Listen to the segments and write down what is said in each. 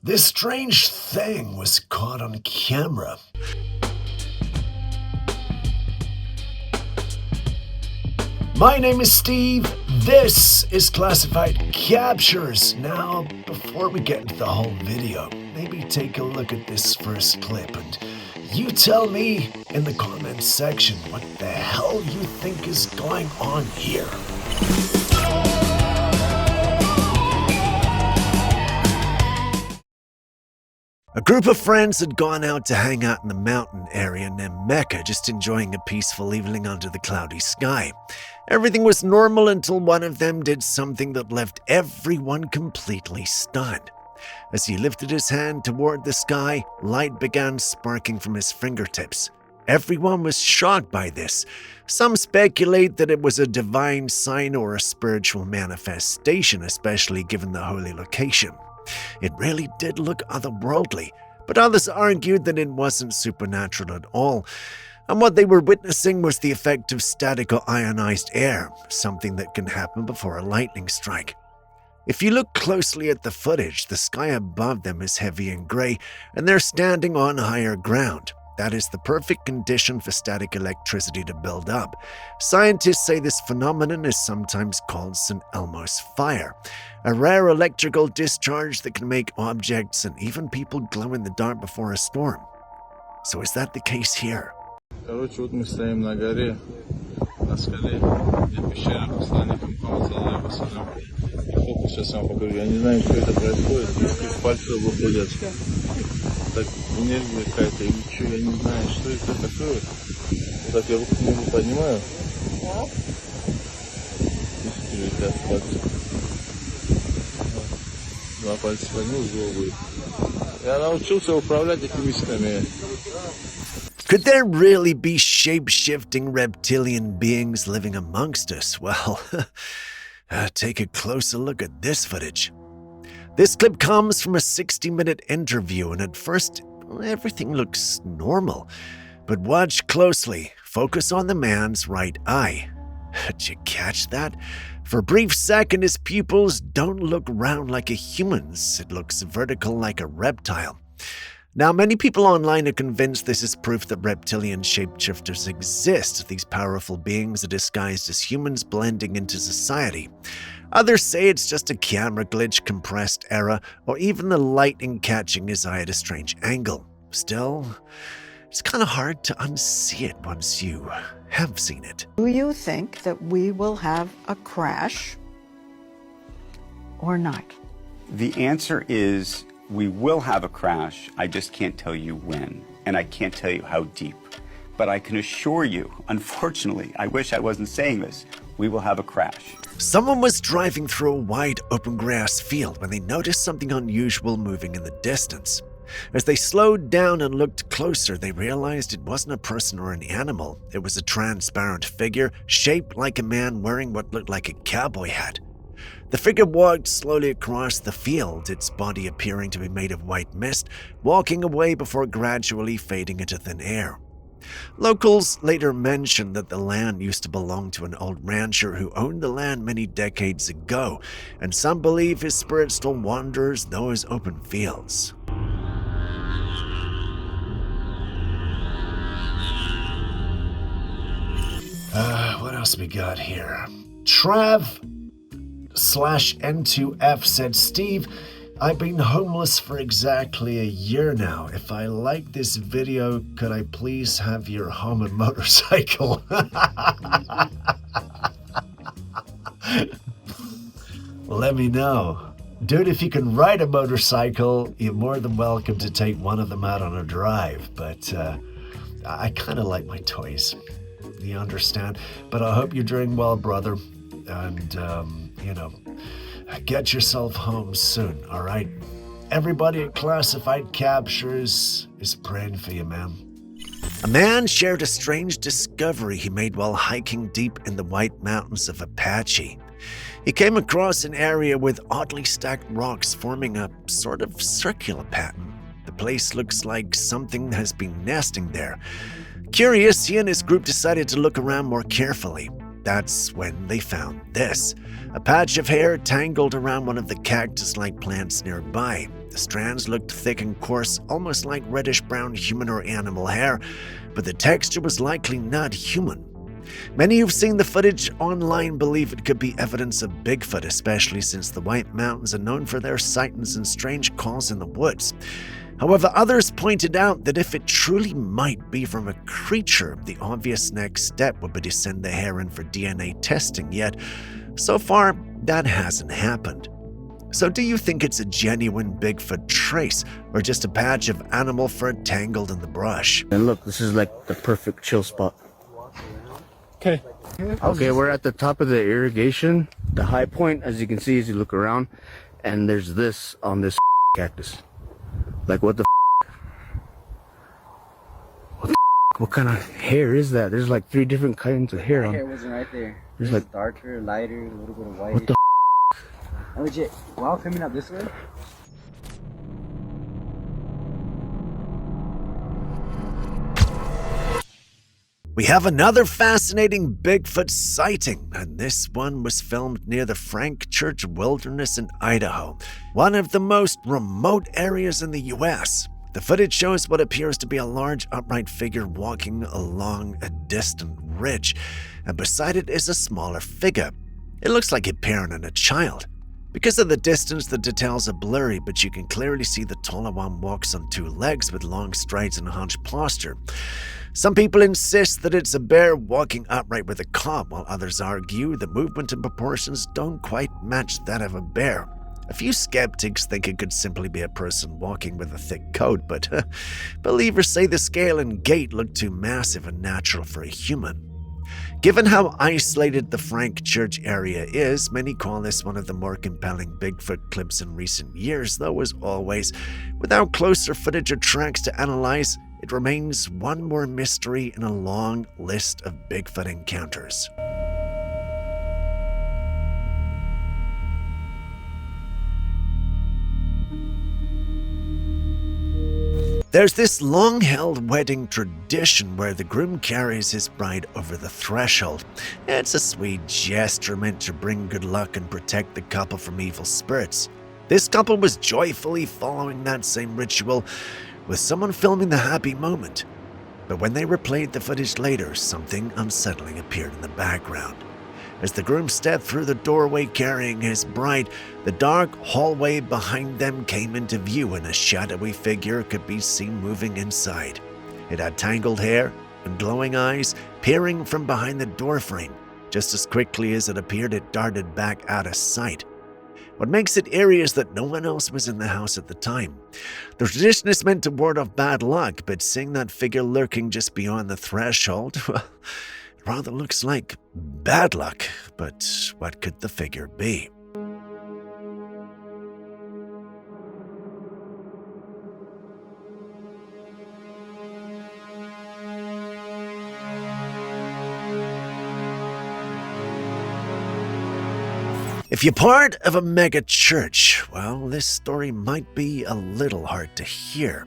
This strange thing was caught on camera. My name is Steve. This is Classified Captures. Now, before we get into the whole video, maybe take a look at this first clip and you tell me in the comments section what the hell you think is going on here. A group of friends had gone out to hang out in the mountain area named Mecca, just enjoying a peaceful evening under the cloudy sky. Everything was normal until one of them did something that left everyone completely stunned. As he lifted his hand toward the sky, light began sparking from his fingertips. Everyone was shocked by this. Some speculate that it was a divine sign or a spiritual manifestation, especially given the holy location. It really did look otherworldly, but others argued that it wasn't supernatural at all, and what they were witnessing was the effect of static or ionized air, something that can happen before a lightning strike. If you look closely at the footage, the sky above them is heavy and gray, and they're standing on higher ground. That is the perfect condition for static electricity to build up. Scientists say this phenomenon is sometimes called St. Elmo's fire, a rare electrical discharge that can make objects and even people glow in the dark before a storm. So is that the case here? Короче, вот мы стоим на горе, на скале, где пещера посланника Мухаммада, саллаллаху алейхи ва саллям. И фокус сейчас я вам покажу. Я не знаю, что это происходит. Из пальцев выходят. Так, энергия какая-то или что, я не знаю, что это такое. Вот так я руку к нему поднимаю. И летят пальцы. Два пальца поднял, зло будет. Я научился управлять этими мечтами. Could there really be shape-shifting reptilian beings living amongst us? Well, take a closer look at this footage. This clip comes from a 60-minute interview, and at first, everything looks normal. But watch closely. Focus on the man's right eye. Did you catch that? For a brief second, his pupils don't look round like a human's. It looks vertical like a reptile. Now, many people online are convinced this is proof that reptilian shapeshifters exist. These powerful beings are disguised as humans blending into society. Others say it's just a camera glitch, compressed error, or even the lighting catching his eye at a strange angle. Still, it's kind of hard to unsee it once you have seen it. Do you think that we will have a crash or not? The answer is we will have a crash. I just can't tell you when, and I can't tell you how deep. But I can assure you, unfortunately, I wish I wasn't saying this, we will have a crash. Someone was driving through a wide open grass field when they noticed something unusual moving in the distance. As they slowed down and looked closer, they realized it wasn't a person or an animal. It was a transparent figure, shaped like a man wearing what looked like a cowboy hat. The figure walked slowly across the field, its body appearing to be made of white mist, walking away before gradually fading into thin air. Locals later mentioned that the land used to belong to an old rancher who owned the land many decades ago, and some believe his spirit still wanders those open fields. What else we got here? Trav/N2F said, Steve, I've been homeless for exactly a year now. If I like this video, could I please have your home and motorcycle? Let me know. Dude, if you can ride a motorcycle, you're more than welcome to take one of them out on a drive. But I kind of like my toys. You understand? But I hope you're doing well, brother. And, get yourself home soon, all right? Everybody at Classified Captures is praying for you, man. A man shared a strange discovery he made while hiking deep in the White Mountains of Apache. He came across an area with oddly stacked rocks forming a sort of circular pattern. The place looks like something has been nesting there. Curious, he and his group decided to look around more carefully. That's when they found this. A patch of hair tangled around one of the cactus-like plants nearby. The strands looked thick and coarse, almost like reddish-brown human or animal hair, but the texture was likely not human. Many who've seen the footage online believe it could be evidence of Bigfoot, especially since the White Mountains are known for their sightings and strange calls in the woods. However, others pointed out that if it truly might be from a creature, the obvious next step would be to send the hair in for DNA testing, yet so far that hasn't happened. So do you think it's a genuine Bigfoot trace, or just a patch of animal fur tangled in the brush? And look, this is like the perfect chill spot. Okay. Okay, we're at the top of the irrigation. The high point, as you can see as you look around, and there's this on this cactus. Like, what the What the What kind of hair is that? There's like 3 different kinds of hair on. Hair wasn't right there. There's There's like darker, lighter, a little bit of white. What the And legit, while coming up this way, We have another fascinating Bigfoot sighting, and this one was filmed near the Frank Church Wilderness in Idaho, one of the most remote areas in the U.S. The footage shows what appears to be a large upright figure walking along a distant ridge, and beside it is a smaller figure. It looks like a parent and a child. Because of the distance, the details are blurry, but you can clearly see the taller one walks on 2 legs with long strides and hunched posture. Some people insist that it's a bear walking upright with a cub, while others argue the movement and proportions don't quite match that of a bear. A few skeptics think it could simply be a person walking with a thick coat, but believers say the scale and gait look too massive and natural for a human. Given how isolated the Frank Church area is, many call this one of the more compelling Bigfoot clips in recent years, though as always, without closer footage or tracks to analyze, it remains one more mystery in a long list of Bigfoot encounters. There's this long-held wedding tradition where the groom carries his bride over the threshold. It's a sweet gesture meant to bring good luck and protect the couple from evil spirits. This couple was joyfully following that same ritual, with someone filming the happy moment. But when they replayed the footage later, something unsettling appeared in the background. As the groom stepped through the doorway carrying his bride, the dark hallway behind them came into view and a shadowy figure could be seen moving inside. It had tangled hair and glowing eyes peering from behind the doorframe. Just as quickly as it appeared, it darted back out of sight. What makes it eerie is that no one else was in the house at the time. The tradition is meant to ward off bad luck, but seeing that figure lurking just beyond the threshold, well, it rather looks like bad luck. But what could the figure be? If you're part of a mega church, well, this story might be a little hard to hear.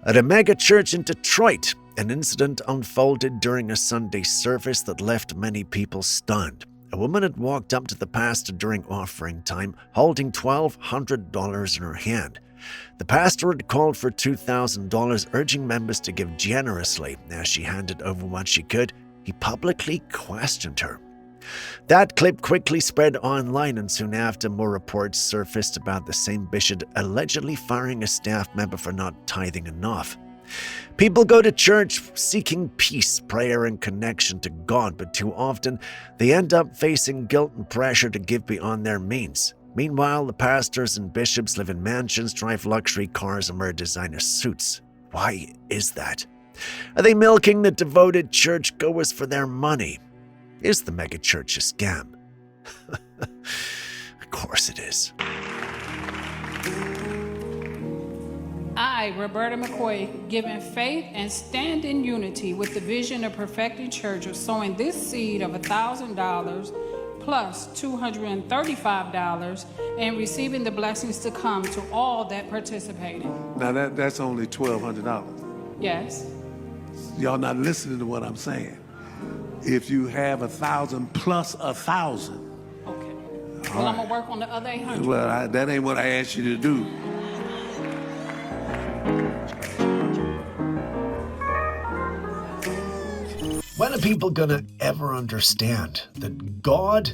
At a mega church in Detroit, an incident unfolded during a Sunday service that left many people stunned. A woman had walked up to the pastor during offering time, holding $1,200 in her hand. The pastor had called for $2,000, urging members to give generously. As she handed over what she could, he publicly questioned her. That clip quickly spread online, and soon after, more reports surfaced about the same bishop allegedly firing a staff member for not tithing enough. People go to church seeking peace, prayer, and connection to God, but too often they end up facing guilt and pressure to give beyond their means. Meanwhile, the pastors and bishops live in mansions, drive luxury cars, and wear designer suits. Why is that? Are they milking the devoted churchgoers for their money? Is the megachurch a scam? Of course it is. I, Roberta McCoy, given faith and stand in unity with the vision of perfecting church of sowing this seed of $1,000 plus $235 and receiving the blessings to come to all that participated. Now that's only $1,200. Yes. Y'all not listening to what I'm saying. if you have 1,000 plus 1,000. Okay. Well, I'm gonna work on the other 800. Well, that ain't what I asked you to do. When are people gonna ever understand that God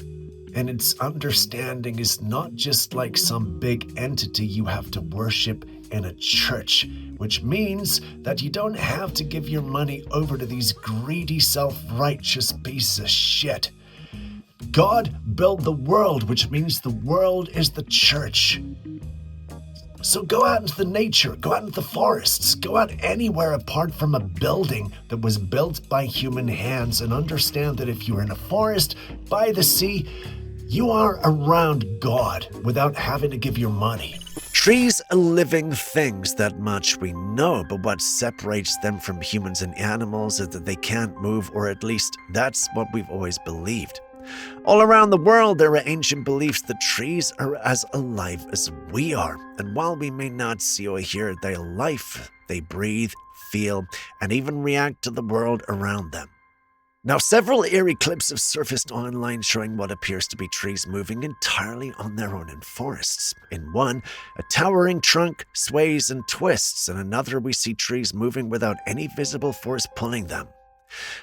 and its understanding is not just like some big entity you have to worship in a church, which means that you don't have to give your money over to these greedy, self-righteous pieces of shit. God built the world, which means the world is the church. So go out into the nature, go out into the forests, go out anywhere apart from a building that was built by human hands, and understand that if you're in a forest, by the sea, you are around God without having to give your money. Trees are living things, that much we know, but what separates them from humans and animals is that they can't move, or at least that's what we've always believed. All around the world, there are ancient beliefs that trees are as alive as we are, and while we may not see or hear their life, they breathe, feel, and even react to the world around them. Now, several eerie clips have surfaced online showing what appears to be trees moving entirely on their own in forests. In one, a towering trunk sways and twists, and another we see trees moving without any visible force pulling them.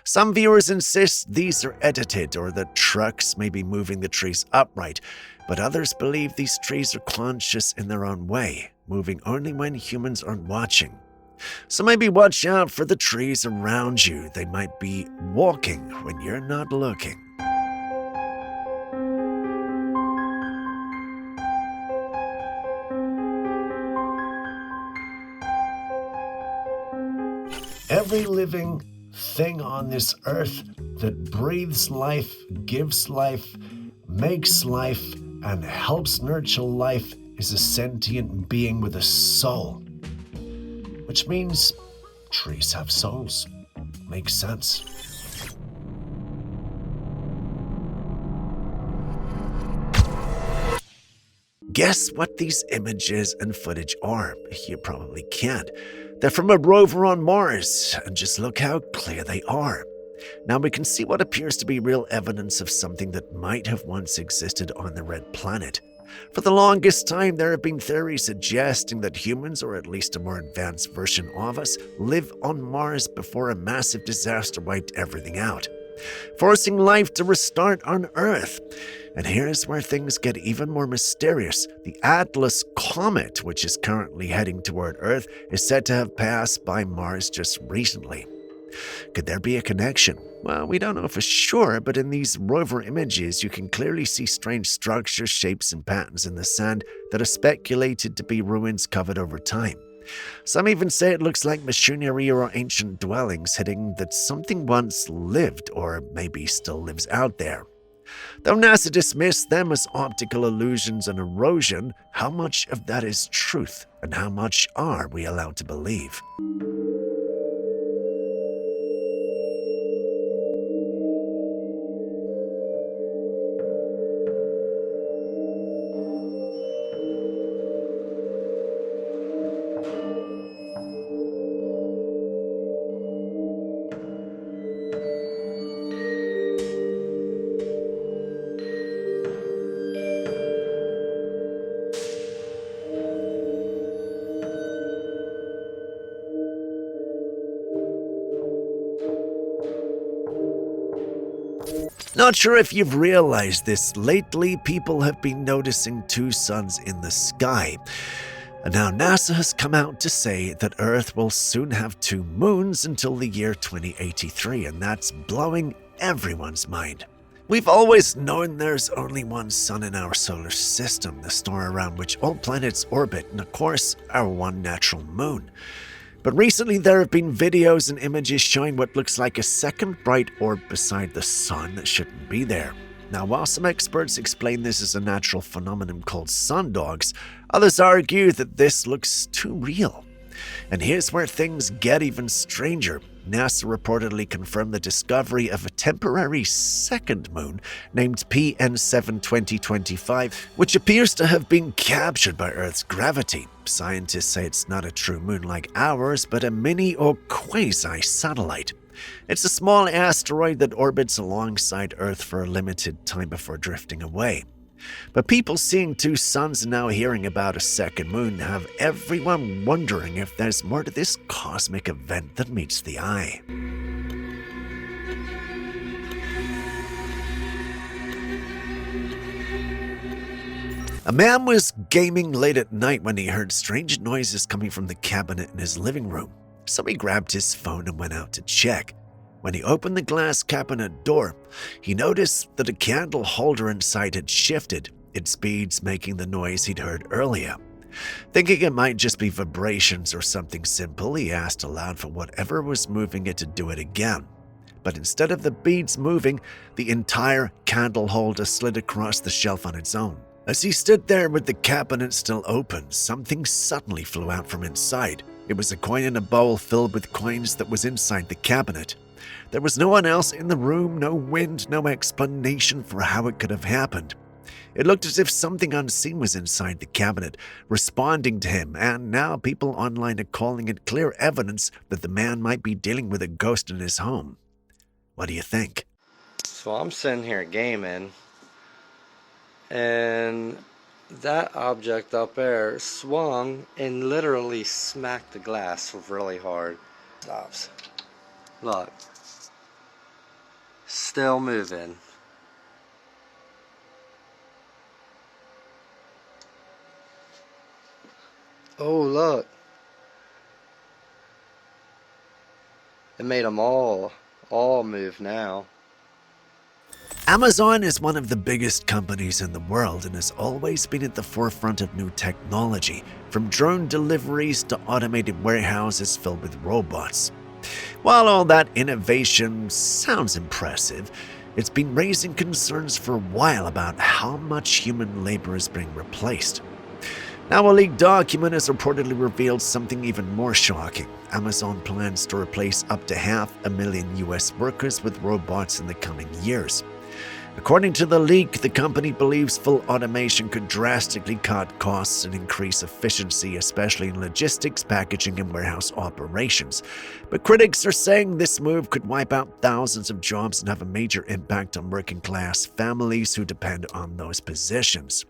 Some viewers insist these are edited or that trucks may be moving the trees upright, but others believe these trees are conscious in their own way, moving only when humans aren't watching. So maybe watch out for the trees around you. They might be walking when you're not looking. Every living thing on this earth that breathes life, gives life, makes life, and helps nurture life is a sentient being with a soul. Which means trees have souls. Makes sense. Guess what these images and footage are? You probably can't. They're from a rover on Mars, and just look how clear they are. Now we can see what appears to be real evidence of something that might have once existed on the Red Planet. For the longest time, there have been theories suggesting that humans, or at least a more advanced version of us, live on Mars before a massive disaster wiped everything out, forcing life to restart on Earth. And here's where things get even more mysterious. The Atlas comet, which is currently heading toward Earth, is said to have passed by Mars just recently. Could there be a connection? Well, we don't know for sure, but in these rover images, you can clearly see strange structures, shapes, and patterns in the sand that are speculated to be ruins covered over time. Some even say it looks like machinery or ancient dwellings, hinting that something once lived, or maybe still lives out there. Though NASA dismissed them as optical illusions and erosion, how much of that is truth, and how much are we allowed to believe? Not sure if you've realized this, lately people have been noticing two suns in the sky. And now NASA has come out to say that Earth will soon have two moons until the year 2083, and that's blowing everyone's mind. We've always known there's only one sun in our solar system, the star around which all planets orbit, and of course, our one natural moon. But recently there have been videos and images showing what looks like a second bright orb beside the sun that shouldn't be there. Now, while some experts explain this as a natural phenomenon called sundogs, others argue that this looks too real. And here's where things get even stranger. NASA reportedly confirmed the discovery of a temporary second moon named PN7 2025, which appears to have been captured by Earth's gravity. Scientists say it's not a true moon like ours, but a mini or quasi-satellite. It's a small asteroid that orbits alongside Earth for a limited time before drifting away. But people seeing two suns and now hearing about a second moon have everyone wondering if there's more to this cosmic event than meets the eye. A man was gaming late at night when he heard strange noises coming from the cabinet in his living room, so he grabbed his phone and went out to check. When he opened the glass cabinet door, he noticed that a candle holder inside had shifted, its beads making the noise he'd heard earlier. Thinking it might just be vibrations or something simple, he asked aloud for whatever was moving it to do it again. But instead of the beads moving, the entire candle holder slid across the shelf on its own. As he stood there with the cabinet still open, something suddenly flew out from inside. It was a coin in a bowl filled with coins that was inside the cabinet. There was no one else in the room, no wind, no explanation for how it could have happened. It looked as if something unseen was inside the cabinet, responding to him, and now people online are calling it clear evidence that the man might be dealing with a ghost in his home. What do you think? So I'm sitting here gaming, and that object up there swung and literally smacked the glass really hard. Stops. Look. Still moving. Oh, look. It made them all move now. Amazon is one of the biggest companies in the world and has always been at the forefront of new technology, from drone deliveries to automated warehouses filled with robots. While all that innovation sounds impressive, it's been raising concerns for a while about how much human labor is being replaced. Now, a leaked document has reportedly revealed something even more shocking. Amazon plans to replace up to 500,000 US workers with robots in the coming years. According to the leak, the company believes full automation could drastically cut costs and increase efficiency, especially in logistics, packaging, and warehouse operations. But critics are saying this move could wipe out thousands of jobs and have a major impact on working-class families who depend on those positions.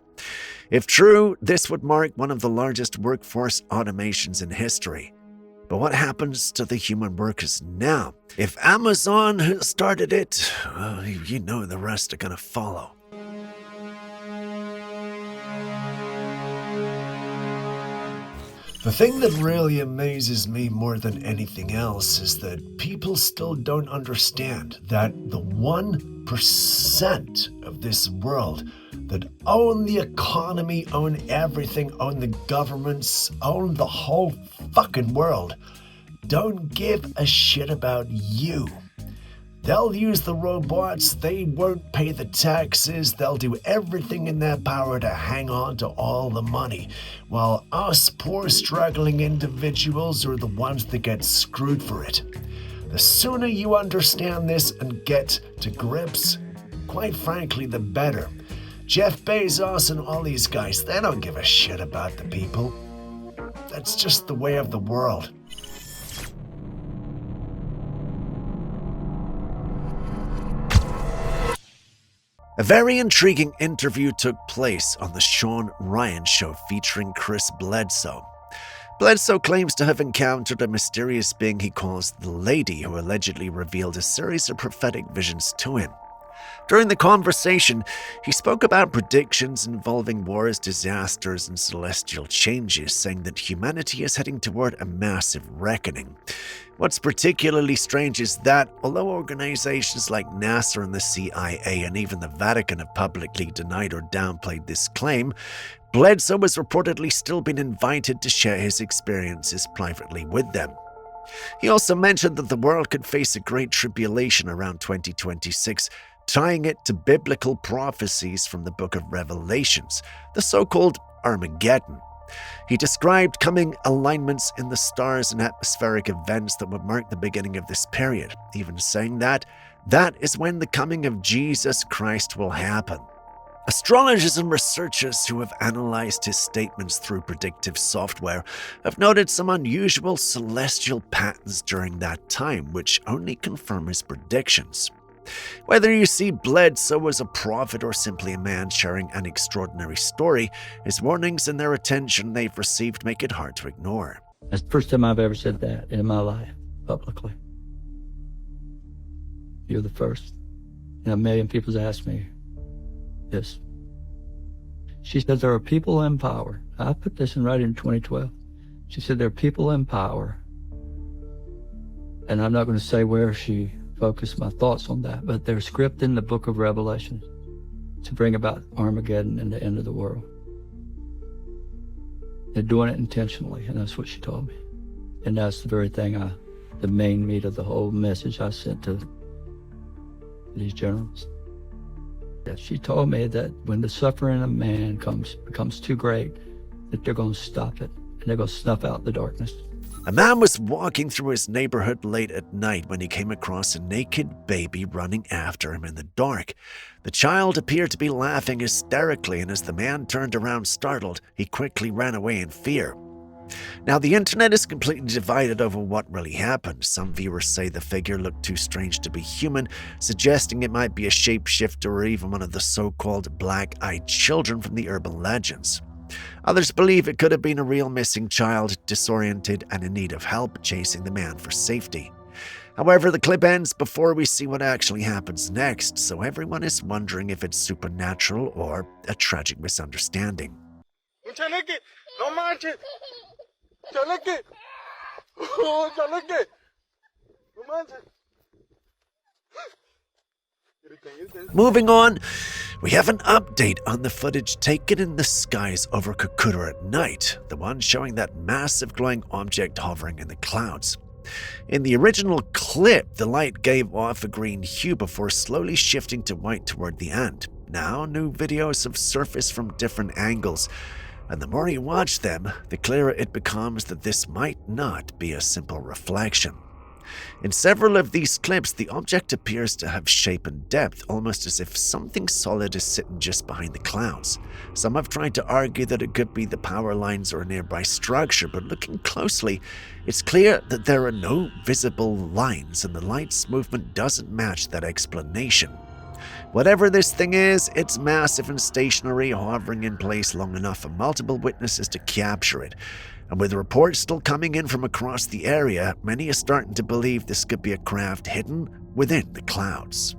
If true, this would mark one of the largest workforce automations in history. But what happens to the human workers now? If Amazon has started it, well, you know the rest are going to follow. The thing that really amazes me more than anything else is that people still don't understand that the 1% of this world that own the economy, own everything, own the governments, own the whole fucking world, don't give a shit about you. They'll use the robots, they won't pay the taxes, they'll do everything in their power to hang on to all the money, while us poor struggling individuals are the ones that get screwed for it. The sooner you understand this and get to grips, quite frankly, the better. Jeff Bezos and all these guys, they don't give a shit about the people. That's just the way of the world. A very intriguing interview took place on the Sean Ryan Show featuring Chris Bledsoe. Bledsoe claims to have encountered a mysterious being he calls the Lady, who allegedly revealed a series of prophetic visions to him. During the conversation, he spoke about predictions involving wars, disasters, and celestial changes, saying that humanity is heading toward a massive reckoning. What's particularly strange is that, although organizations like NASA and the CIA and even the Vatican have publicly denied or downplayed this claim, Bledsoe has reportedly still been invited to share his experiences privately with them. He also mentioned that the world could face a great tribulation around 2026, tying it to biblical prophecies from the book of Revelations, the so-called Armageddon. He described coming alignments in the stars and atmospheric events that would mark the beginning of this period, even saying that is when the coming of Jesus Christ will happen. Astrologers and researchers who have analyzed his statements through predictive software have noted some unusual celestial patterns during that time, which only confirm his predictions. Whether you see Bledsoe as a prophet or simply a man sharing an extraordinary story, his warnings and their attention they've received make it hard to ignore. That's the first time I've ever said that in my life, publicly. You're the first. And a million people's asked me this. She said, there are people in power. I put this in writing in 2012. She said, there are people in power. And I'm not going to say where she focused my thoughts on that, but they're script in the book of Revelation to bring about Armageddon and the end of the world. They're doing it intentionally, and that's what she told me. And that's the very thing the main meat of the whole message I sent to these generals. She told me that when the suffering of man becomes too great, that they're going to stop it, and they're going to snuff out the darkness. A man was walking through his neighborhood late at night when he came across a naked baby running after him in the dark. The child appeared to be laughing hysterically, and as the man turned around startled, he quickly ran away in fear. Now, the internet is completely divided over what really happened. Some viewers say the figure looked too strange to be human, suggesting it might be a shapeshifter or even one of the so-called black-eyed children from the urban legends. Others believe it could have been a real missing child, disoriented and in need of help, chasing the man for safety. However, the clip ends before we see what actually happens next, so everyone is wondering if it's supernatural or a tragic misunderstanding. Moving on, we have an update on the footage taken in the skies over Kokoda at night, the one showing that massive glowing object hovering in the clouds. In the original clip, the light gave off a green hue before slowly shifting to white toward the end. Now, new videos have surfaced from different angles, and the more you watch them, the clearer it becomes that this might not be a simple reflection. In several of these clips, the object appears to have shape and depth, almost as if something solid is sitting just behind the clouds. Some have tried to argue that it could be the power lines or a nearby structure, but looking closely, it's clear that there are no visible lines and the light's movement doesn't match that explanation. Whatever this thing is, it's massive and stationary, hovering in place long enough for multiple witnesses to capture it. And with reports still coming in from across the area, many are starting to believe this could be a craft hidden within the clouds.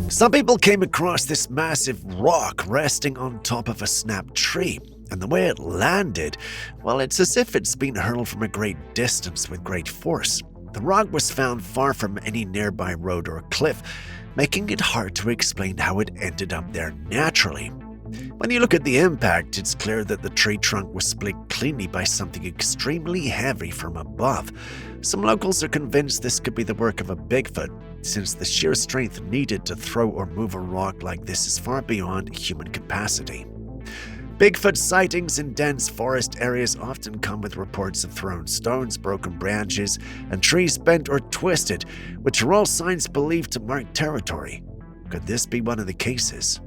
Some people came across this massive rock resting on top of a snapped tree, and the way it landed, well, it's as if it's been hurled from a great distance with great force. The rock was found far from any nearby road or cliff, making it hard to explain how it ended up there naturally. When you look at the impact, it's clear that the tree trunk was split cleanly by something extremely heavy from above. Some locals are convinced this could be the work of a Bigfoot, since the sheer strength needed to throw or move a rock like this is far beyond human capacity. Bigfoot sightings in dense forest areas often come with reports of thrown stones, broken branches, and trees bent or twisted, which are all signs believed to mark territory. Could this be one of the cases?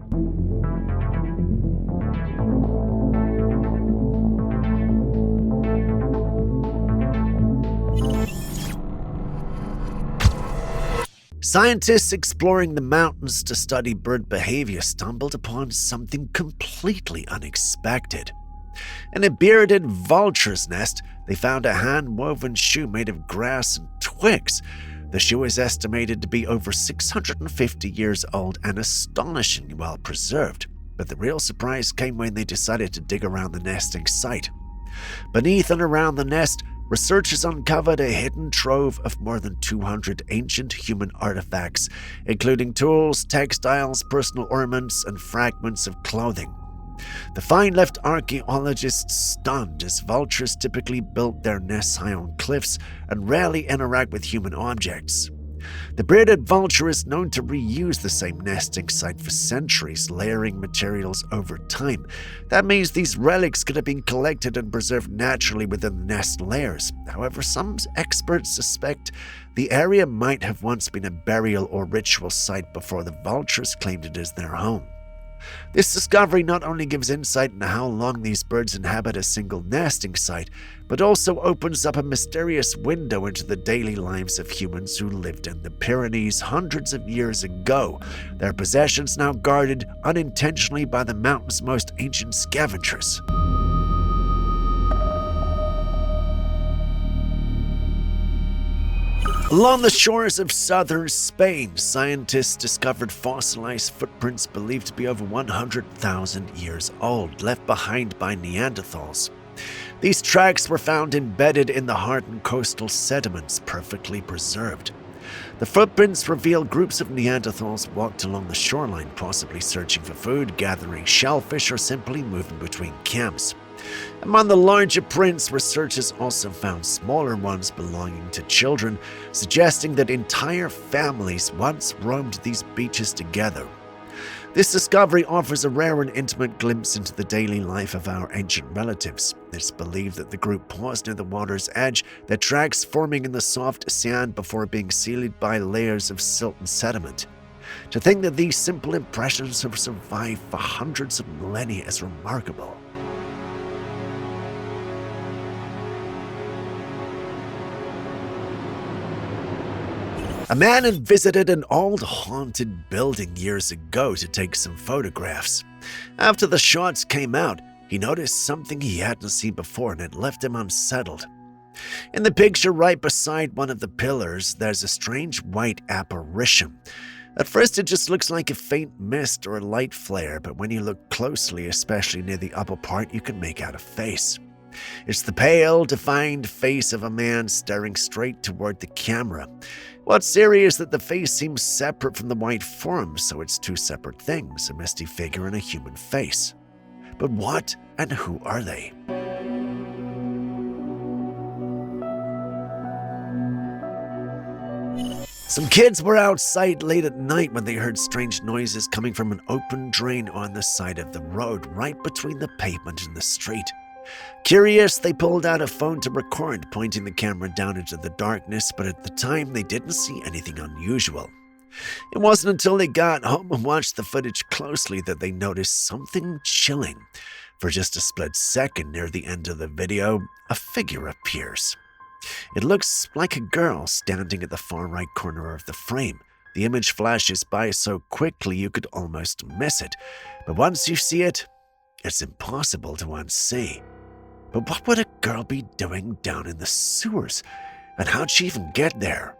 Scientists exploring the mountains to study bird behavior stumbled upon something completely unexpected. In a bearded vulture's nest, they found a hand-woven shoe made of grass and twigs. The shoe is estimated to be over 650 years old and astonishingly well preserved. But the real surprise came when they decided to dig around the nesting site. Beneath and around the nest, researchers uncovered a hidden trove of more than 200 ancient human artifacts, including tools, textiles, personal ornaments, and fragments of clothing. The find left archaeologists stunned, as vultures typically built their nests high on cliffs and rarely interact with human objects. The bearded vulture is known to reuse the same nesting site for centuries, layering materials over time. That means these relics could have been collected and preserved naturally within the nest layers. However, some experts suspect the area might have once been a burial or ritual site before the vultures claimed it as their home. This discovery not only gives insight into how long these birds inhabit a single nesting site, but also opens up a mysterious window into the daily lives of humans who lived in the Pyrenees hundreds of years ago, their possessions now guarded unintentionally by the mountain's most ancient scavengers. Along the shores of southern Spain, scientists discovered fossilized footprints believed to be over 100,000 years old, left behind by Neanderthals. These tracks were found embedded in the hardened coastal sediments, perfectly preserved. The footprints reveal groups of Neanderthals walked along the shoreline, possibly searching for food, gathering shellfish, or simply moving between camps. Among the larger prints, researchers also found smaller ones belonging to children, suggesting that entire families once roamed these beaches together. This discovery offers a rare and intimate glimpse into the daily life of our ancient relatives. It's believed that the group paused near the water's edge, their tracks forming in the soft sand before being sealed by layers of silt and sediment. To think that these simple impressions have survived for hundreds of millennia is remarkable. A man had visited an old haunted building years ago to take some photographs. After the shots came out, he noticed something he hadn't seen before and it left him unsettled. In the picture right beside one of the pillars, there's a strange white apparition. At first it just looks like a faint mist or a light flare, but when you look closely, especially near the upper part, you can make out a face. It's the pale, defined face of a man staring straight toward the camera. What's eerie is that the face seems separate from the white form, so it's two separate things, a misty figure and a human face. But what and who are they? Some kids were outside late at night when they heard strange noises coming from an open drain on the side of the road, right between the pavement and the street. Curious, they pulled out a phone to record, pointing the camera down into the darkness, but at the time they didn't see anything unusual. It wasn't until they got home and watched the footage closely that they noticed something chilling. For just a split second near the end of the video, a figure appears. It looks like a girl standing at the far right corner of the frame. The image flashes by so quickly you could almost miss it, but once you see it, it's impossible to unsee. But what would a girl be doing down in the sewers? And how'd she even get there?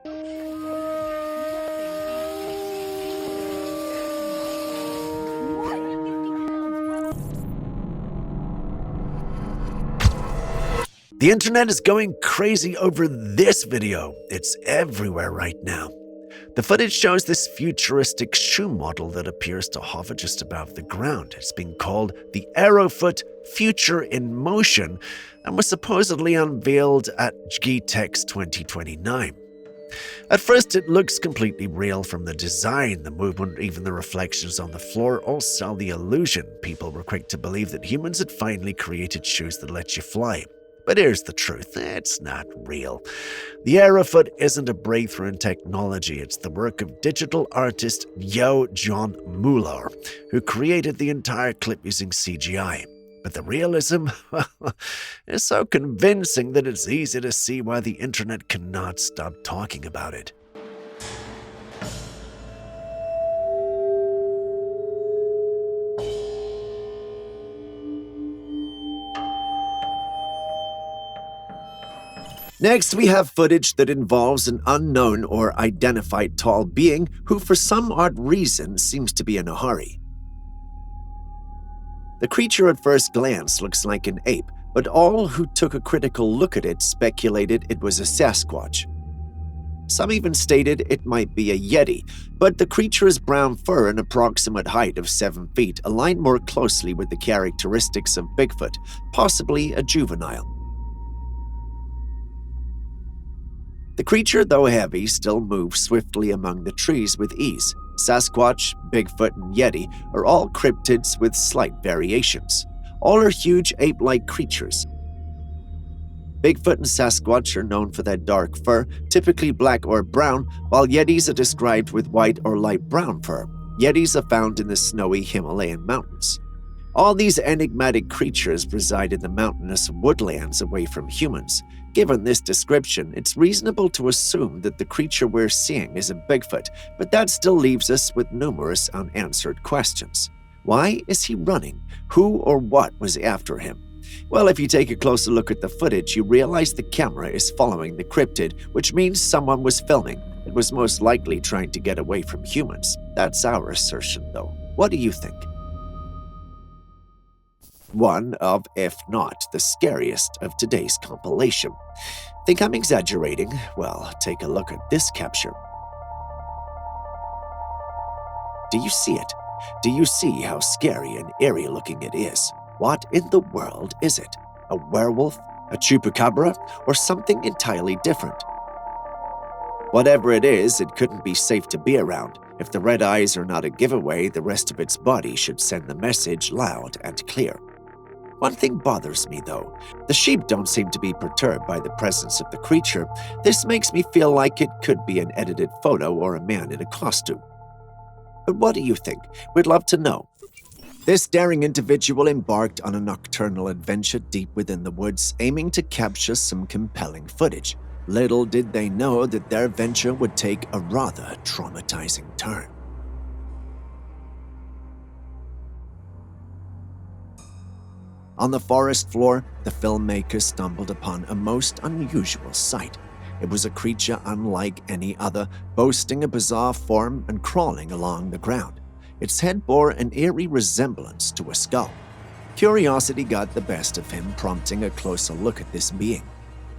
The internet is going crazy over this video. It's everywhere right now. The footage shows this futuristic shoe model that appears to hover just above the ground. It's been called the Aerofoot Future in Motion and was supposedly unveiled at GTEx 2029. At first, it looks completely real from the design, the movement, even the reflections on the floor all sell the illusion. People were quick to believe that humans had finally created shoes that let you fly. But here's the truth, it's not real. The Aerofoot isn't a breakthrough in technology, it's the work of digital artist Yo John Mueller, who created the entire clip using CGI. But the realism is so convincing that it's easy to see why the internet cannot stop talking about it. Next, we have footage that involves an unknown or identified tall being who, for some odd reason, seems to be in a hurry. The creature at first glance looks like an ape, but all who took a critical look at it speculated it was a Sasquatch. Some even stated it might be a Yeti, but the creature's brown fur and approximate height of 7 feet aligned more closely with the characteristics of Bigfoot, possibly a juvenile. The creature, though heavy, still moves swiftly among the trees with ease. Sasquatch, Bigfoot, and Yeti are all cryptids with slight variations. All are huge ape-like creatures. Bigfoot and Sasquatch are known for their dark fur, typically black or brown, while Yetis are described with white or light brown fur. Yetis are found in the snowy Himalayan mountains. All these enigmatic creatures reside in the mountainous woodlands away from humans. Given this description, it's reasonable to assume that the creature we're seeing is a Bigfoot, but that still leaves us with numerous unanswered questions. Why is he running? Who or what was after him? Well, if you take a closer look at the footage, you realize the camera is following the cryptid, which means someone was filming. It was most likely trying to get away from humans. That's our assertion, though. What do you think? One of, if not, the scariest of today's compilation. Think I'm exaggerating? Well, take a look at this capture. Do you see it? Do you see how scary and eerie looking it is? What in the world is it? A werewolf? A chupacabra? Or something entirely different? Whatever it is, it couldn't be safe to be around. If the red eyes are not a giveaway, the rest of its body should send the message loud and clear. One thing bothers me, though. The sheep don't seem to be perturbed by the presence of the creature. This makes me feel like it could be an edited photo or a man in a costume. But what do you think? We'd love to know. This daring individual embarked on a nocturnal adventure deep within the woods, aiming to capture some compelling footage. Little did they know that their venture would take a rather traumatizing turn. On the forest floor, the filmmaker stumbled upon a most unusual sight. It was a creature unlike any other, boasting a bizarre form and crawling along the ground. Its head bore an eerie resemblance to a skull. Curiosity got the best of him, prompting a closer look at this being.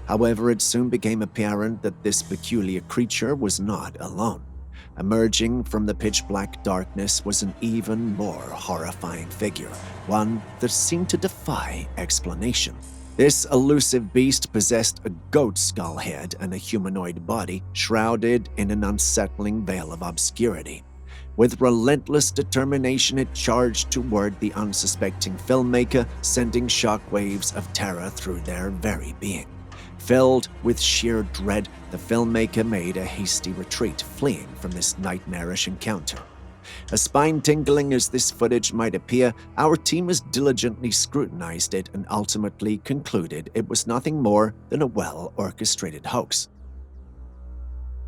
However, it soon became apparent that this peculiar creature was not alone. Emerging from the pitch-black darkness was an even more horrifying figure, one that seemed to defy explanation. This elusive beast possessed a goat skull head and a humanoid body, shrouded in an unsettling veil of obscurity. With relentless determination, it charged toward the unsuspecting filmmaker, sending shockwaves of terror through their very being. Filled with sheer dread, the filmmaker made a hasty retreat, fleeing from this nightmarish encounter. As spine-tingling as this footage might appear, our team has diligently scrutinized it and ultimately concluded it was nothing more than a well-orchestrated hoax.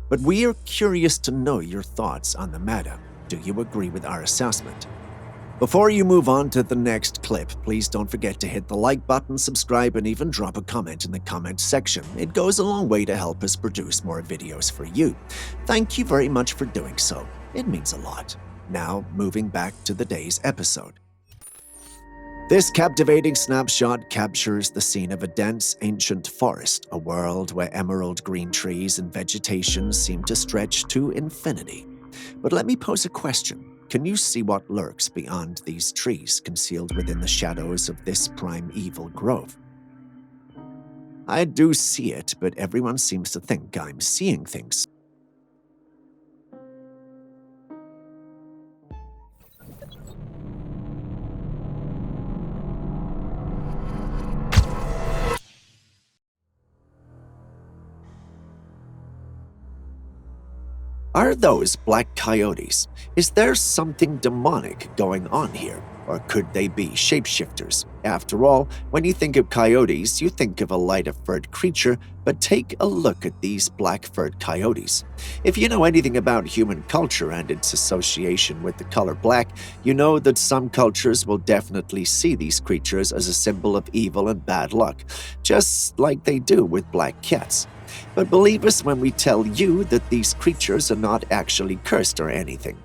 But we are curious to know your thoughts on the matter. Do you agree with our assessment? Before you move on to the next clip, please don't forget to hit the like button, subscribe, and even drop a comment in the comments section. It goes a long way to help us produce more videos for you. Thank you very much for doing so. It means a lot. Now, moving back to the day's episode. This captivating snapshot captures the scene of a dense, ancient forest, a world where emerald green trees and vegetation seem to stretch to infinity. But let me pose a question. Can you see what lurks beyond these trees, concealed within the shadows of this primeval grove? I do see it, but everyone seems to think I'm seeing things. Are those black coyotes? Is there something demonic going on here? Or could they be shapeshifters? After all, when you think of coyotes, you think of a lighter-furred creature, but take a look at these black-furred coyotes. If you know anything about human culture and its association with the color black, you know that some cultures will definitely see these creatures as a symbol of evil and bad luck, just like they do with black cats. But believe us when we tell you that these creatures are not actually cursed or anything.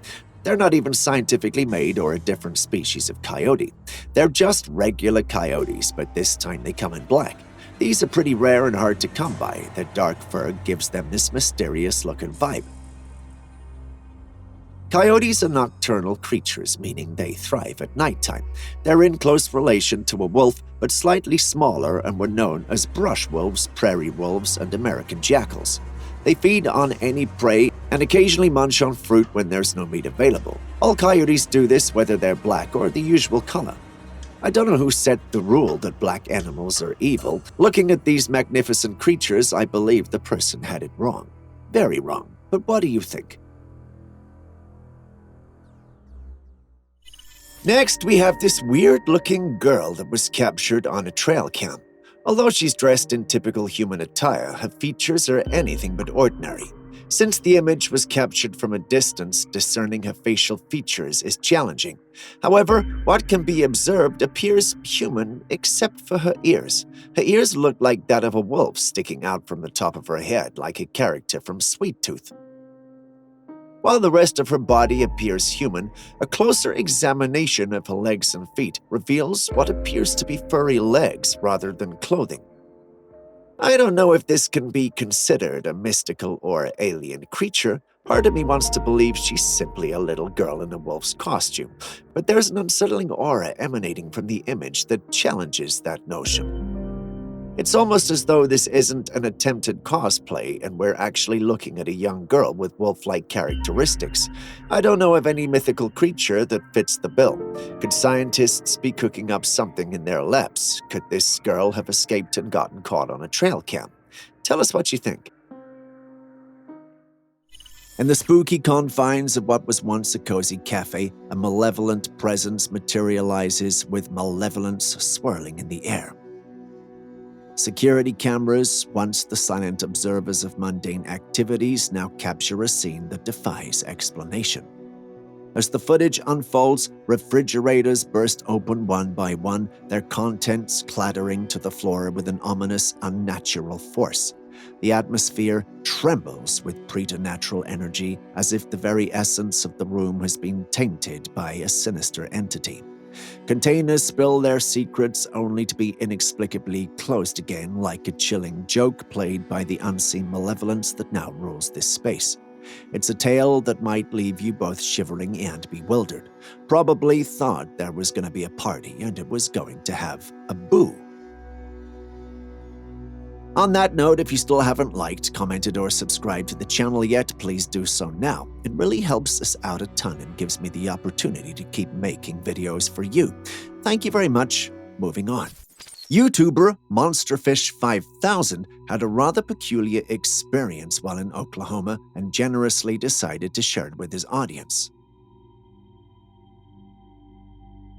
They're not even scientifically made or a different species of coyote. They're just regular coyotes, but this time they come in black. These are pretty rare and hard to come by. Their dark fur gives them this mysterious look and vibe. Coyotes are nocturnal creatures, meaning they thrive at nighttime. They're in close relation to a wolf, but slightly smaller, and were known as brush wolves, prairie wolves, and American jackals. They feed on any prey and occasionally munch on fruit when there's no meat available. All coyotes do this whether they're black or the usual color. I don't know who set the rule that black animals are evil. Looking at these magnificent creatures, I believe the person had it wrong. Very wrong. But what do you think? Next, we have this weird-looking girl that was captured on a trail cam. Although she's dressed in typical human attire, her features are anything but ordinary. Since the image was captured from a distance, discerning her facial features is challenging. However, what can be observed appears human except for her ears. Her ears look like that of a wolf sticking out from the top of her head, like a character from Sweet Tooth. While the rest of her body appears human, a closer examination of her legs and feet reveals what appears to be furry legs rather than clothing. I don't know if this can be considered a mystical or alien creature. Part of me wants to believe she's simply a little girl in a wolf's costume, but there's an unsettling aura emanating from the image that challenges that notion. It's almost as though this isn't an attempted cosplay and we're actually looking at a young girl with wolf-like characteristics. I don't know of any mythical creature that fits the bill. Could scientists be cooking up something in their labs? Could this girl have escaped and gotten caught on a trail cam? Tell us what you think. In the spooky confines of what was once a cozy cafe, a malevolent presence materializes with malevolence swirling in the air. Security cameras, once the silent observers of mundane activities, now capture a scene that defies explanation. As the footage unfolds, refrigerators burst open one by one, their contents clattering to the floor with an ominous, unnatural force. The atmosphere trembles with preternatural energy, as if the very essence of the room has been tainted by a sinister entity. Containers spill their secrets only to be inexplicably closed again, like a chilling joke played by the unseen malevolence that now rules this space. It's a tale that might leave you both shivering and bewildered. Probably thought there was going to be a party and it was going to have a boo. On that note, if you still haven't liked, commented, or subscribed to the channel yet, please do so now. It really helps us out a ton and gives me the opportunity to keep making videos for you. Thank you very much. Moving on. YouTuber MonsterFish5000 had a rather peculiar experience while in Oklahoma and generously decided to share it with his audience.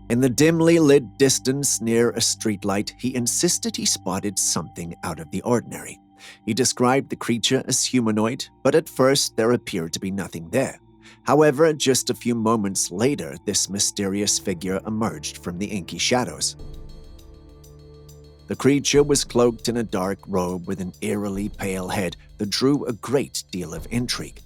In the dimly lit distance near a streetlight, he insisted he spotted something out of the ordinary. He described the creature as humanoid, but at first there appeared to be nothing there. However, just a few moments later, this mysterious figure emerged from the inky shadows. The creature was cloaked in a dark robe with an eerily pale head that drew a great deal of intrigue.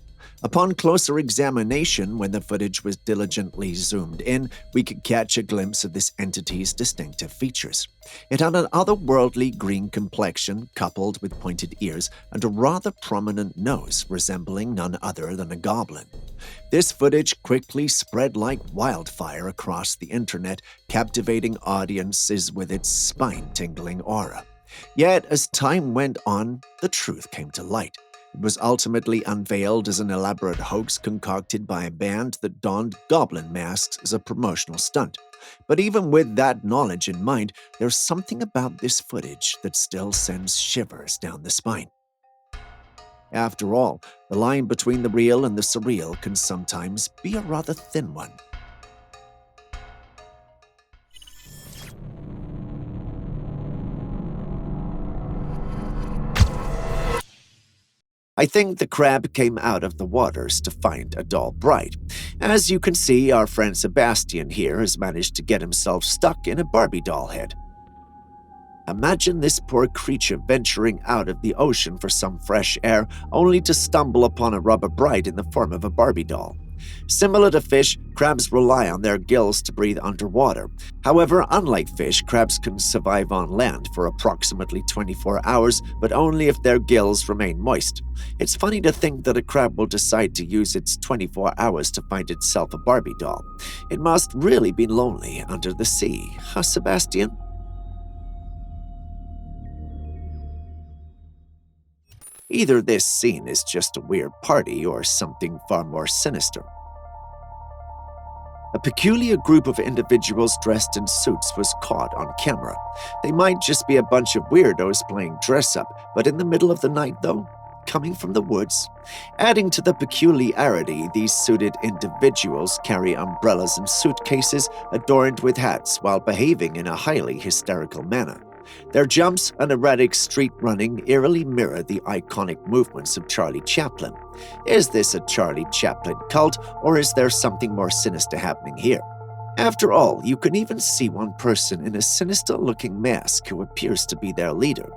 Upon closer examination, when the footage was diligently zoomed in, we could catch a glimpse of this entity's distinctive features. It had an otherworldly green complexion coupled with pointed ears and a rather prominent nose resembling none other than a goblin. This footage quickly spread like wildfire across the internet, captivating audiences with its spine-tingling aura. Yet, as time went on, the truth came to light. It was ultimately unveiled as an elaborate hoax concocted by a band that donned goblin masks as a promotional stunt. But even with that knowledge in mind, there's something about this footage that still sends shivers down the spine. After all, the line between the real and the surreal can sometimes be a rather thin one. I think the crab came out of the waters to find a doll bride. As you can see, our friend Sebastian here has managed to get himself stuck in a Barbie doll head. Imagine this poor creature venturing out of the ocean for some fresh air, only to stumble upon a rubber bride in the form of a Barbie doll. Similar to fish, crabs rely on their gills to breathe underwater. However, unlike fish, crabs can survive on land for approximately 24 hours, but only if their gills remain moist. It's funny to think that a crab will decide to use its 24 hours to find itself a Barbie doll. It must really be lonely under the sea, huh, Sebastian? Either this scene is just a weird party or something far more sinister. A peculiar group of individuals dressed in suits was caught on camera. They might just be a bunch of weirdos playing dress-up, but in the middle of the night, though, coming from the woods. Adding to the peculiarity, these suited individuals carry umbrellas and suitcases adorned with hats while behaving in a highly hysterical manner. Their jumps and erratic street running eerily mirror the iconic movements of Charlie Chaplin. Is this a Charlie Chaplin cult, or is there something more sinister happening here? After all, you can even see one person in a sinister-looking mask who appears to be their leader.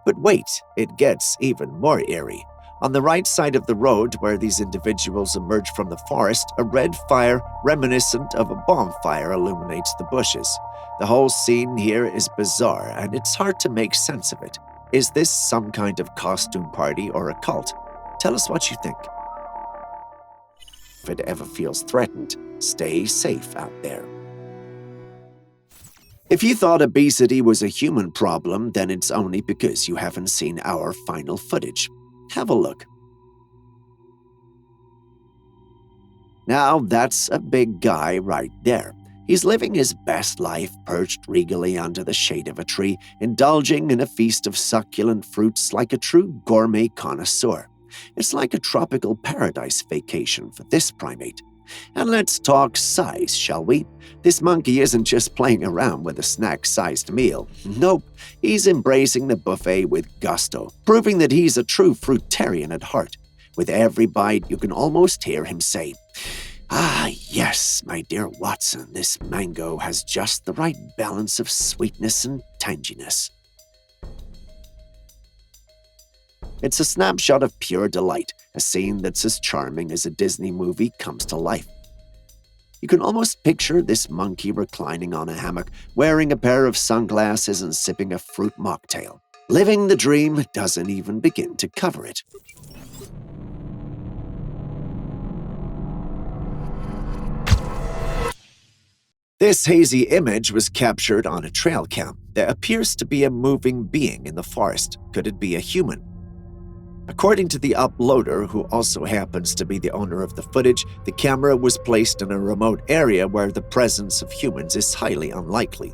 But wait, it gets even more eerie. On the right side of the road where these individuals emerge from the forest, a red fire reminiscent of a bonfire illuminates the bushes. The whole scene here is bizarre, and it's hard to make sense of it. Is this some kind of costume party or a cult? Tell us what you think. If it ever feels threatened, stay safe out there. If you thought obesity was a human problem, then it's only because you haven't seen our final footage. Have a look. Now that's a big guy right there. He's living his best life perched regally under the shade of a tree, indulging in a feast of succulent fruits like a true gourmet connoisseur. It's like a tropical paradise vacation for this primate. And let's talk size, shall we? This monkey isn't just playing around with a snack-sized meal. Nope, he's embracing the buffet with gusto, proving that he's a true fruitarian at heart. With every bite, you can almost hear him say, "Ah, yes, my dear Watson, this mango has just the right balance of sweetness and tanginess." It's a snapshot of pure delight, a scene that's as charming as a Disney movie comes to life. You can almost picture this monkey reclining on a hammock, wearing a pair of sunglasses and sipping a fruit mocktail. Living the dream doesn't even begin to cover it. This hazy image was captured on a trail cam. There appears to be a moving being in the forest. Could it be a human? According to the uploader, who also happens to be the owner of the footage, the camera was placed in a remote area where the presence of humans is highly unlikely.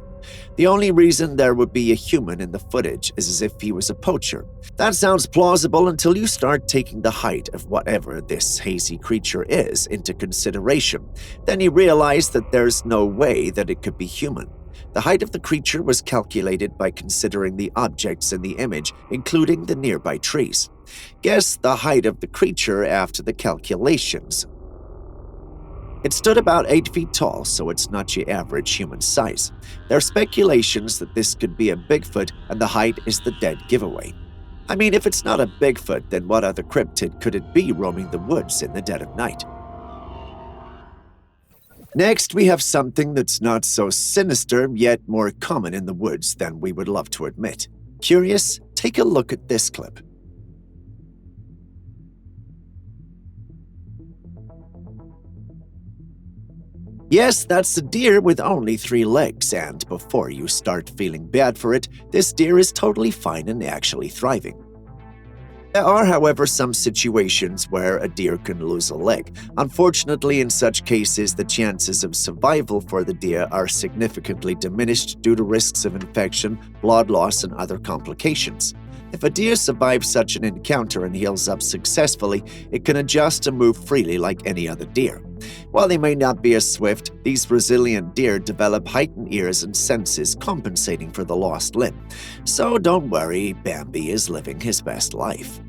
The only reason there would be a human in the footage is as if he was a poacher. That sounds plausible until you start taking the height of whatever this hazy creature is into consideration. Then you realize that there's no way that it could be human. The height of the creature was calculated by considering the objects in the image, including the nearby trees. Guess the height of the creature after the calculations. It stood about 8 feet tall, so it's not your average human size. There are speculations that this could be a Bigfoot, and the height is the dead giveaway. I mean, if it's not a Bigfoot, then what other cryptid could it be roaming the woods in the dead of night? Next, we have something that's not so sinister, yet more common in the woods than we would love to admit. Curious? Take a look at this clip. Yes, that's a deer with only 3 legs, and before you start feeling bad for it, this deer is totally fine and actually thriving. There are, however, some situations where a deer can lose a leg. Unfortunately, in such cases, the chances of survival for the deer are significantly diminished due to risks of infection, blood loss, and other complications. If a deer survives such an encounter and heals up successfully, it can adjust and move freely like any other deer. While they may not be as swift, these resilient deer develop heightened ears and senses compensating for the lost limb. So don't worry, Bambi is living his best life.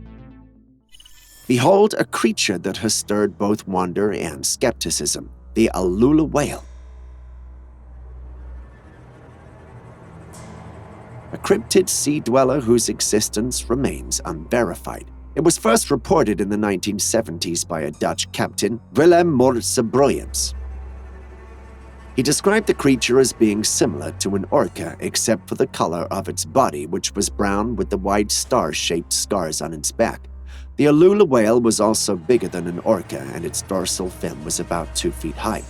Behold a creature that has stirred both wonder and skepticism, the Alula whale. a cryptid sea dweller whose existence remains unverified. It was first reported in the 1970s by a Dutch captain, Willem Moritz. He described the creature as being similar to an orca except for the color of its body, which was brown with the wide star-shaped scars on its back. The Alula whale was also bigger than an orca, and its dorsal fin was about 2 feet high.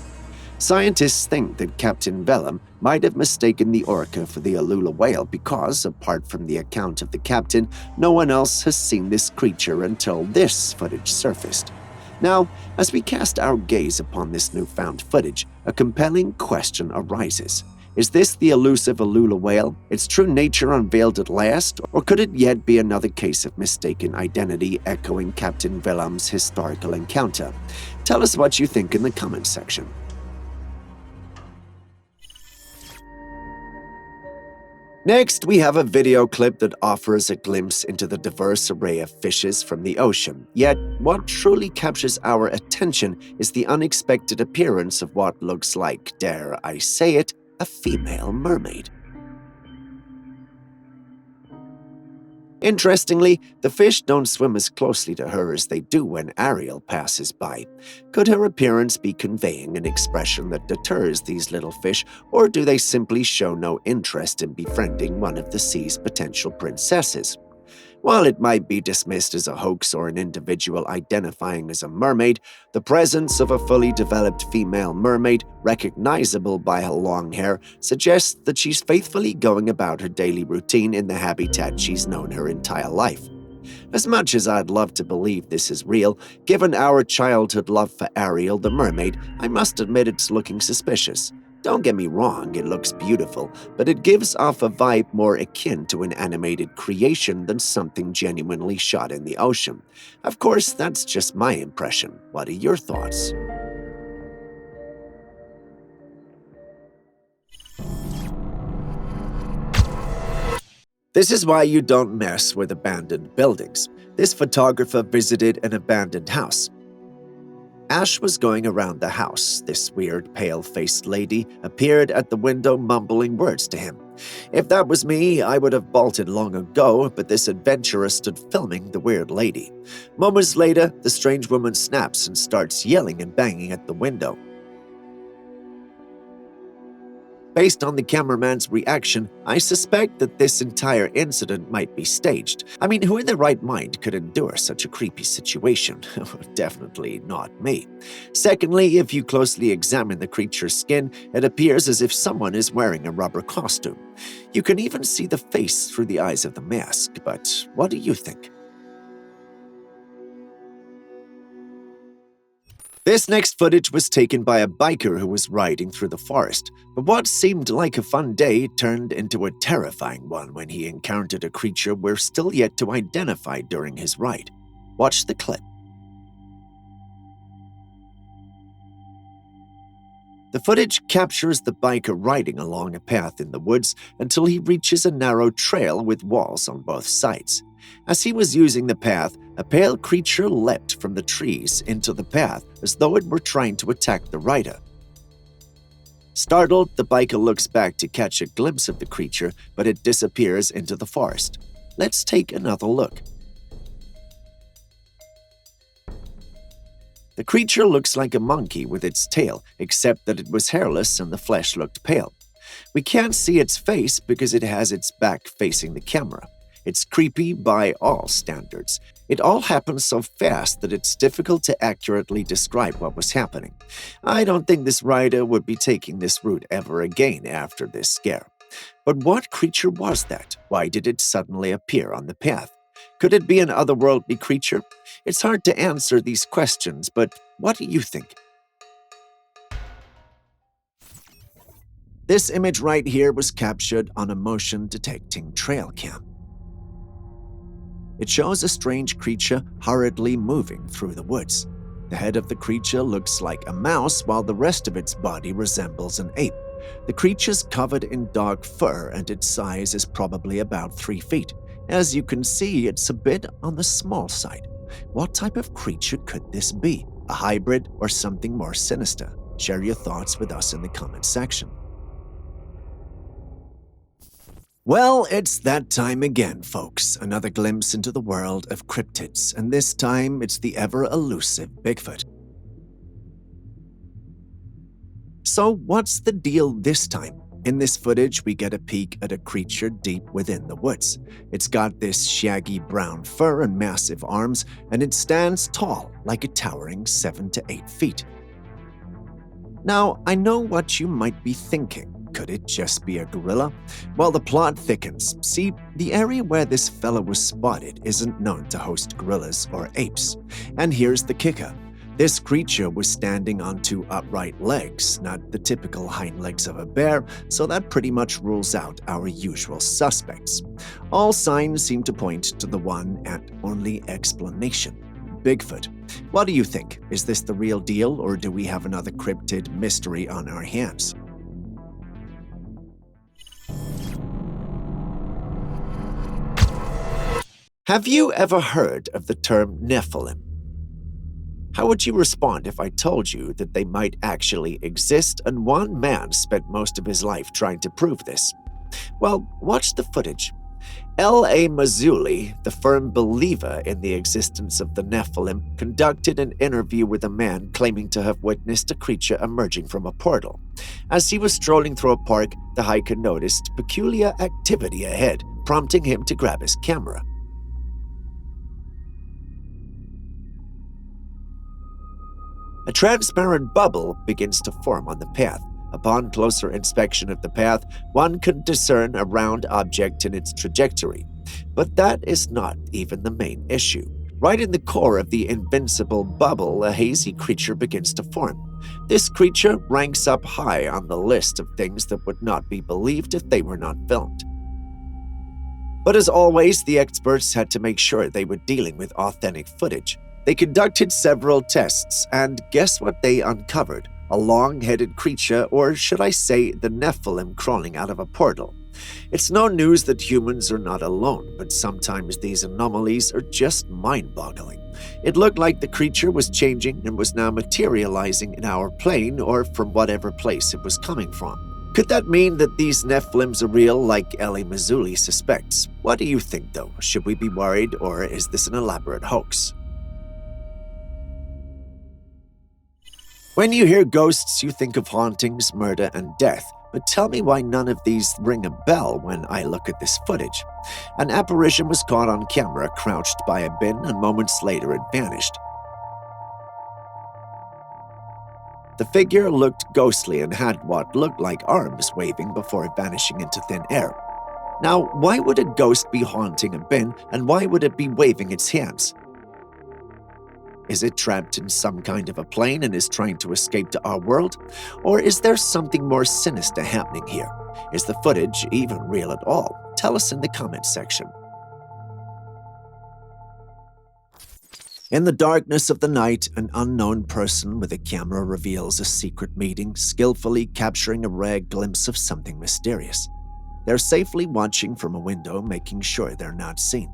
Scientists think that Captain Willem might have mistaken the orca for the Alula whale because, apart from the account of the captain, no one else has seen this creature until this footage surfaced. Now, as we cast our gaze upon this newfound footage, a compelling question arises. Is this the elusive Alula whale, its true nature unveiled at last, or could it yet be another case of mistaken identity echoing Captain Willem's historical encounter? Tell us what you think in the comments section. Next, we have a video clip that offers a glimpse into the diverse array of fishes from the ocean. Yet, what truly captures our attention is the unexpected appearance of what looks like, dare I say it, a female mermaid. Interestingly, the fish don't swim as closely to her as they do when Ariel passes by. Could her appearance be conveying an expression that deters these little fish, or do they simply show no interest in befriending one of the sea's potential princesses? While it might be dismissed as a hoax or an individual identifying as a mermaid, the presence of a fully developed female mermaid, recognizable by her long hair, suggests that she's faithfully going about her daily routine in the habitat she's known her entire life. As much as I'd love to believe this is real, given our childhood love for Ariel the mermaid, I must admit it's looking suspicious. Don't get me wrong, it looks beautiful, but it gives off a vibe more akin to an animated creation than something genuinely shot in the ocean. Of course, that's just my impression. What are your thoughts? This is why you don't mess with abandoned buildings. This photographer visited an abandoned house. Ash was going around the house. This weird, pale-faced lady appeared at the window mumbling words to him. If that was me, I would have bolted long ago, but this adventurer stood filming the weird lady. Moments later, the strange woman snaps and starts yelling and banging at the window. Based on the cameraman's reaction, I suspect that this entire incident might be staged. I mean, who in their right mind could endure such a creepy situation? Definitely not me. Secondly, if you closely examine the creature's skin, it appears as if someone is wearing a rubber costume. You can even see the face through the eyes of the mask, but what do you think? This next footage was taken by a biker who was riding through the forest, but what seemed like a fun day turned into a terrifying one when he encountered a creature we're still yet to identify during his ride. Watch the clip. The footage captures the biker riding along a path in the woods until he reaches a narrow trail with walls on both sides. As he was using the path, a pale creature leapt from the trees into the path as though it were trying to attack the rider. Startled, the biker looks back to catch a glimpse of the creature, but it disappears into the forest. Let's take another look. The creature looks like a monkey with its tail, except that it was hairless and the flesh looked pale. We can't see its face because it has its back facing the camera. It's creepy by all standards. It all happens so fast that it's difficult to accurately describe what was happening. I don't think this rider would be taking this route ever again after this scare. But what creature was that? Why did it suddenly appear on the path? Could it be an otherworldly creature? It's hard to answer these questions, but what do you think? This image right here was captured on a motion-detecting Trailcam. It shows a strange creature hurriedly moving through the woods. The head of the creature looks like a mouse, while the rest of its body resembles an ape. The creature's covered in dark fur, and its size is probably about 3 feet. As you can see, it's a bit on the small side. What type of creature could this be? A hybrid or something more sinister? Share your thoughts with us in the comments section. Well, it's that time again, folks. Another glimpse into the world of cryptids, and this time it's the ever-elusive Bigfoot. So what's the deal this time? In this footage, we get a peek at a creature deep within the woods. It's got this shaggy brown fur and massive arms, and it stands tall, like a towering 7 to 8 feet. Now, I know what you might be thinking. Could it just be a gorilla? Well, the plot thickens. See, the area where this fella was spotted isn't known to host gorillas or apes. And here's the kicker. This creature was standing on 2 upright legs, not the typical hind legs of a bear, so that pretty much rules out our usual suspects. All signs seem to point to the one and only explanation: Bigfoot. What do you think? Is this the real deal, or do we have another cryptid mystery on our hands? Have you ever heard of the term Nephilim? How would you respond if I told you that they might actually exist and one man spent most of his life trying to prove this? Well, watch the footage. L.A. Mazzulli, the firm believer in the existence of the Nephilim, conducted an interview with a man claiming to have witnessed a creature emerging from a portal. As he was strolling through a park, the hiker noticed peculiar activity ahead, prompting him to grab his camera. A transparent bubble begins to form on the path. Upon closer inspection of the path, one can discern a round object in its trajectory. But that is not even the main issue. Right in the core of the invincible bubble, a hazy creature begins to form. This creature ranks up high on the list of things that would not be believed if they were not filmed. But as always, the experts had to make sure they were dealing with authentic footage. They conducted several tests, and guess what they uncovered? A long-headed creature, or should I say the Nephilim, crawling out of a portal. It's no news that humans are not alone, but sometimes these anomalies are just mind-boggling. It looked like the creature was changing and was now materializing in our plane or from whatever place it was coming from. Could that mean that these Nephilims are real like L.A. Mazzulli suspects? What do you think, though? Should we be worried, or is this an elaborate hoax? When you hear ghosts, you think of hauntings, murder, and death. But tell me why none of these ring a bell when I look at this footage. An apparition was caught on camera crouched by a bin, and moments later it vanished. The figure looked ghostly and had what looked like arms waving before vanishing into thin air. Now, why would a ghost be haunting a bin, and why would it be waving its hands? Is it trapped in some kind of a plane and is trying to escape to our world? Or is there something more sinister happening here? Is the footage even real at all? Tell us in the comments section. In the darkness of the night, an unknown person with a camera reveals a secret meeting, skillfully capturing a rare glimpse of something mysterious. They're safely watching from a window, making sure they're not seen.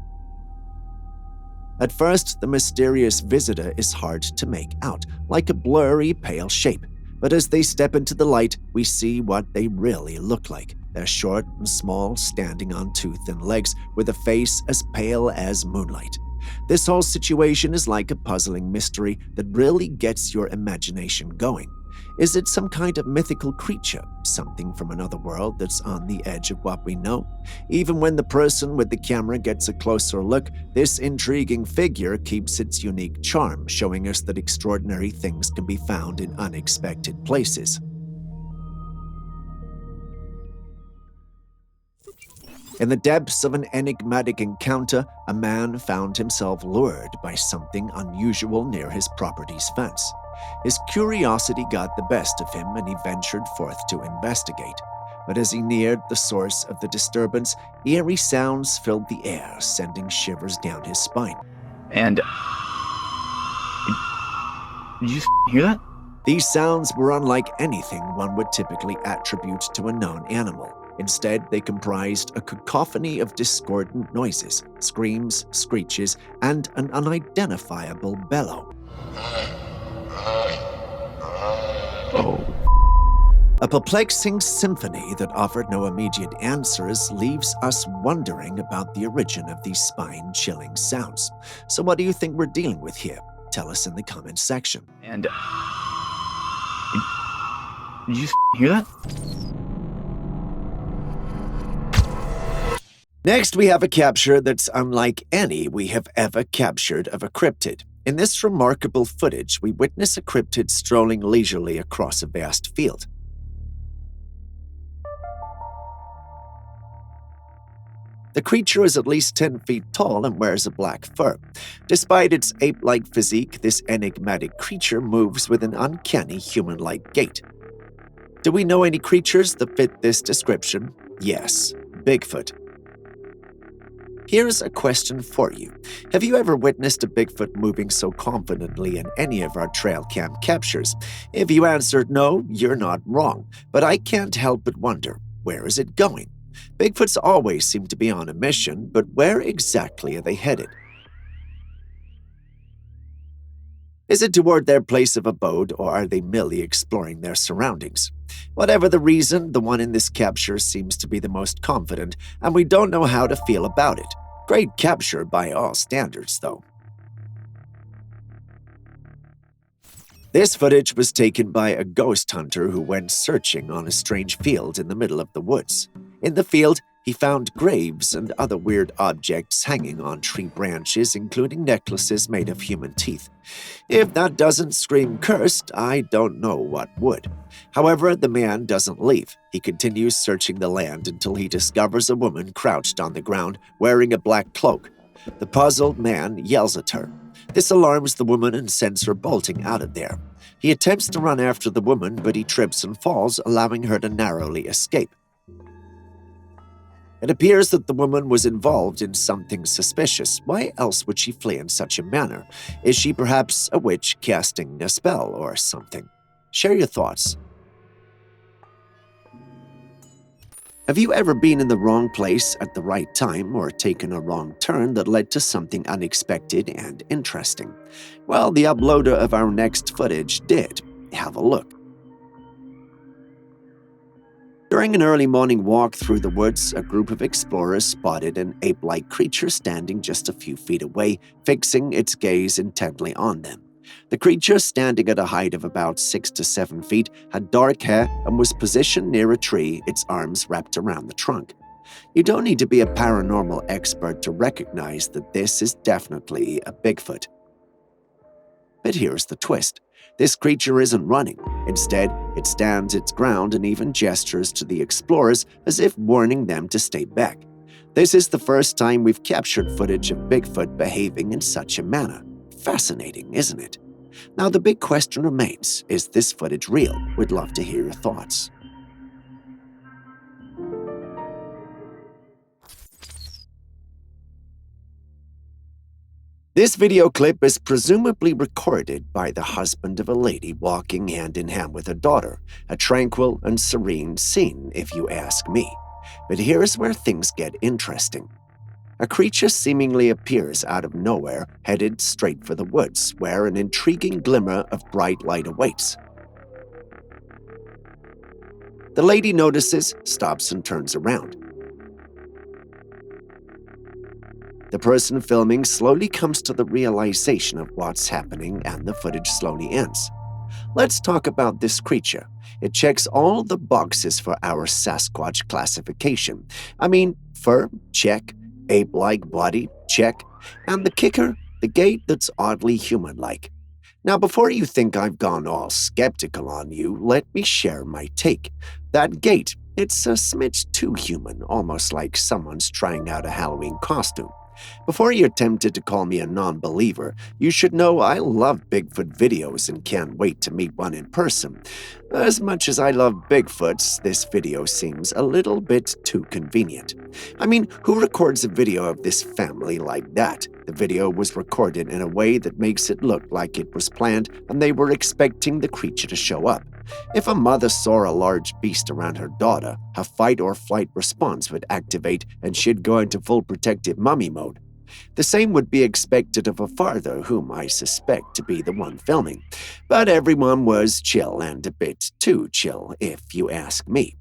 At first, the mysterious visitor is hard to make out, like a blurry, pale shape. But as they step into the light, we see what they really look like. They're short and small, standing on 2 thin legs, with a face as pale as moonlight. This whole situation is like a puzzling mystery that really gets your imagination going. Is it some kind of mythical creature, something from another world that's on the edge of what we know? Even when the person with the camera gets a closer look, this intriguing figure keeps its unique charm, showing us that extraordinary things can be found in unexpected places. In the depths of an enigmatic encounter, a man found himself lured by something unusual near his property's fence. His curiosity got the best of him, and he ventured forth to investigate. But as he neared the source of the disturbance, eerie sounds filled the air, sending shivers down his spine. And did you hear that? These sounds were unlike anything one would typically attribute to a known animal. Instead, they comprised a cacophony of discordant noises, screams, screeches, and an unidentifiable bellow. Oh. A perplexing symphony that offered no immediate answers leaves us wondering about the origin of these spine-chilling sounds. So what do you think we're dealing with here? Tell us in the comments section. And did you hear that? Next, we have a capture that's unlike any we have ever captured of a cryptid. In this remarkable footage, we witness a cryptid strolling leisurely across a vast field. The creature is at least 10 feet tall and wears a black fur. Despite its ape-like physique, this enigmatic creature moves with an uncanny human-like gait. Do we know any creatures that fit this description? Yes, Bigfoot. Here's a question for you. Have you ever witnessed a Bigfoot moving so confidently in any of our Trailcam captures? If you answered no, you're not wrong, but I can't help but wonder, where is it going? Bigfoots always seem to be on a mission, but where exactly are they headed? Is it toward their place of abode, or are they merely exploring their surroundings? Whatever the reason, the one in this capture seems to be the most confident, and we don't know how to feel about it. Great capture by all standards, though. This footage was taken by a ghost hunter who went searching on a strange field in the middle of the woods. In the field, he found graves and other weird objects hanging on tree branches, including necklaces made of human teeth. If that doesn't scream cursed, I don't know what would. However, the man doesn't leave. He continues searching the land until he discovers a woman crouched on the ground wearing a black cloak. The puzzled man yells at her. This alarms the woman and sends her bolting out of there. He attempts to run after the woman, but he trips and falls, allowing her to narrowly escape. It appears that the woman was involved in something suspicious. Why else would she flee in such a manner? Is she perhaps a witch casting a spell or something? Share your thoughts. Have you ever been in the wrong place at the right time or taken a wrong turn that led to something unexpected and interesting? Well, the uploader of our next footage did. Have a look. During an early morning walk through the woods, a group of explorers spotted an ape-like creature standing just a few feet away, fixing its gaze intently on them. The creature, standing at a height of about 6 to 7 feet, had dark hair and was positioned near a tree, its arms wrapped around the trunk. You don't need to be a paranormal expert to recognize that this is definitely a Bigfoot. But here's the twist. This creature isn't running. Instead, it stands its ground and even gestures to the explorers as if warning them to stay back. This is the first time we've captured footage of Bigfoot behaving in such a manner. Fascinating, isn't it? Now the big question remains, is this footage real? We'd love to hear your thoughts. This video clip is presumably recorded by the husband of a lady walking hand in hand with her daughter, a tranquil and serene scene if you ask me. But here's where things get interesting. A creature seemingly appears out of nowhere, headed straight for the woods, where an intriguing glimmer of bright light awaits. The lady notices, stops and turns around. The person filming slowly comes to the realization of what's happening and the footage slowly ends. Let's talk about this creature. It checks all the boxes for our Sasquatch classification. I mean, fur, check. Ape-like body, check. And the kicker, the gait that's oddly human-like. Now, before you think I've gone all skeptical on you, let me share my take. That gait, it's a smidge too human, almost like someone's trying out a Halloween costume. Before you're tempted to call me a non-believer, you should know I love Bigfoot videos and can't wait to meet one in person. As much as I love Bigfoots, this video seems a little bit too convenient. I mean, who records a video of this family like that? The video was recorded in a way that makes it look like it was planned and they were expecting the creature to show up. If a mother saw a large beast around her daughter, her fight or flight response would activate and she'd go into full protective mummy mode. The same would be expected of a father whom I suspect to be the one filming. But everyone was chill, and a bit too chill, if you ask me.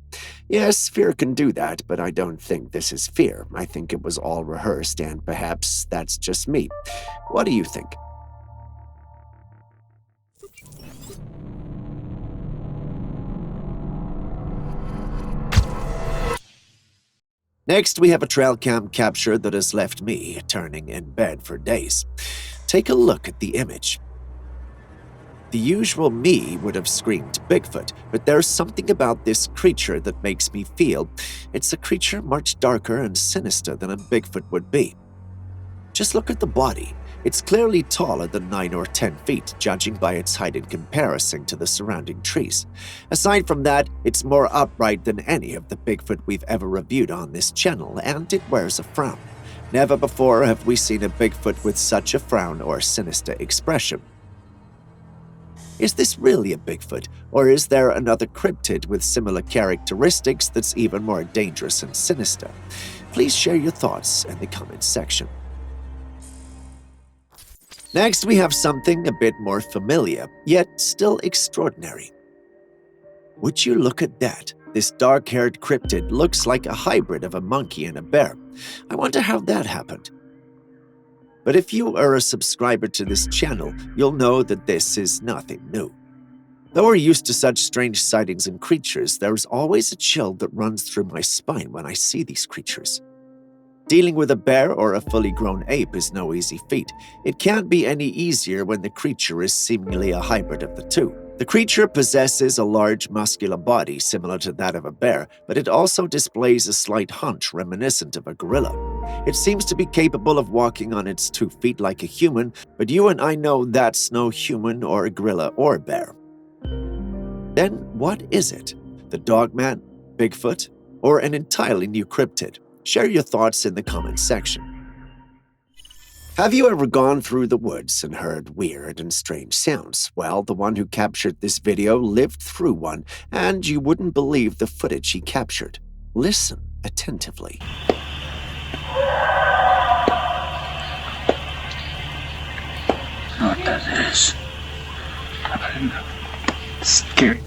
Yes, fear can do that, but I don't think this is fear. I think it was all rehearsed, and perhaps that's just me. What do you think? Next, we have a Trailcam capture that has left me turning in bed for days. Take a look at the image. The usual me would have screamed Bigfoot, but there's something about this creature that makes me feel it's a creature much darker and sinister than a Bigfoot would be. Just look at the body. It's clearly taller than 9 or 10 feet, judging by its height in comparison to the surrounding trees. Aside from that, it's more upright than any of the Bigfoot we've ever reviewed on this channel, and it wears a frown. Never before have we seen a Bigfoot with such a frown or sinister expression. Is this really a Bigfoot, or is there another cryptid with similar characteristics that's even more dangerous and sinister? Please share your thoughts in the comments section. Next, we have something a bit more familiar, yet still extraordinary. Would you look at that? This dark-haired cryptid looks like a hybrid of a monkey and a bear. I wonder how that happened. But if you are a subscriber to this channel, you'll know that this is nothing new. Though we're used to such strange sightings and creatures, there's always a chill that runs through my spine when I see these creatures. Dealing with a bear or a fully grown ape is no easy feat. It can't be any easier when the creature is seemingly a hybrid of the two. The creature possesses a large muscular body similar to that of a bear, but it also displays a slight hunch reminiscent of a gorilla. It seems to be capable of walking on its 2 feet like a human, but you and I know that's no human or a gorilla or bear. Then what is it? The Dogman, Bigfoot, or an entirely new cryptid? Share your thoughts in the comments section. Have you ever gone through the woods and heard weird and strange sounds? Well, the one who captured this video lived through one, and you wouldn't believe the footage he captured. Listen attentively. What that is? Scary.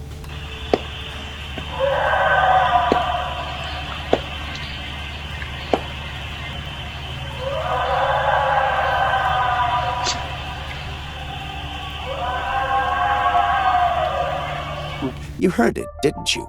You heard it, didn't you?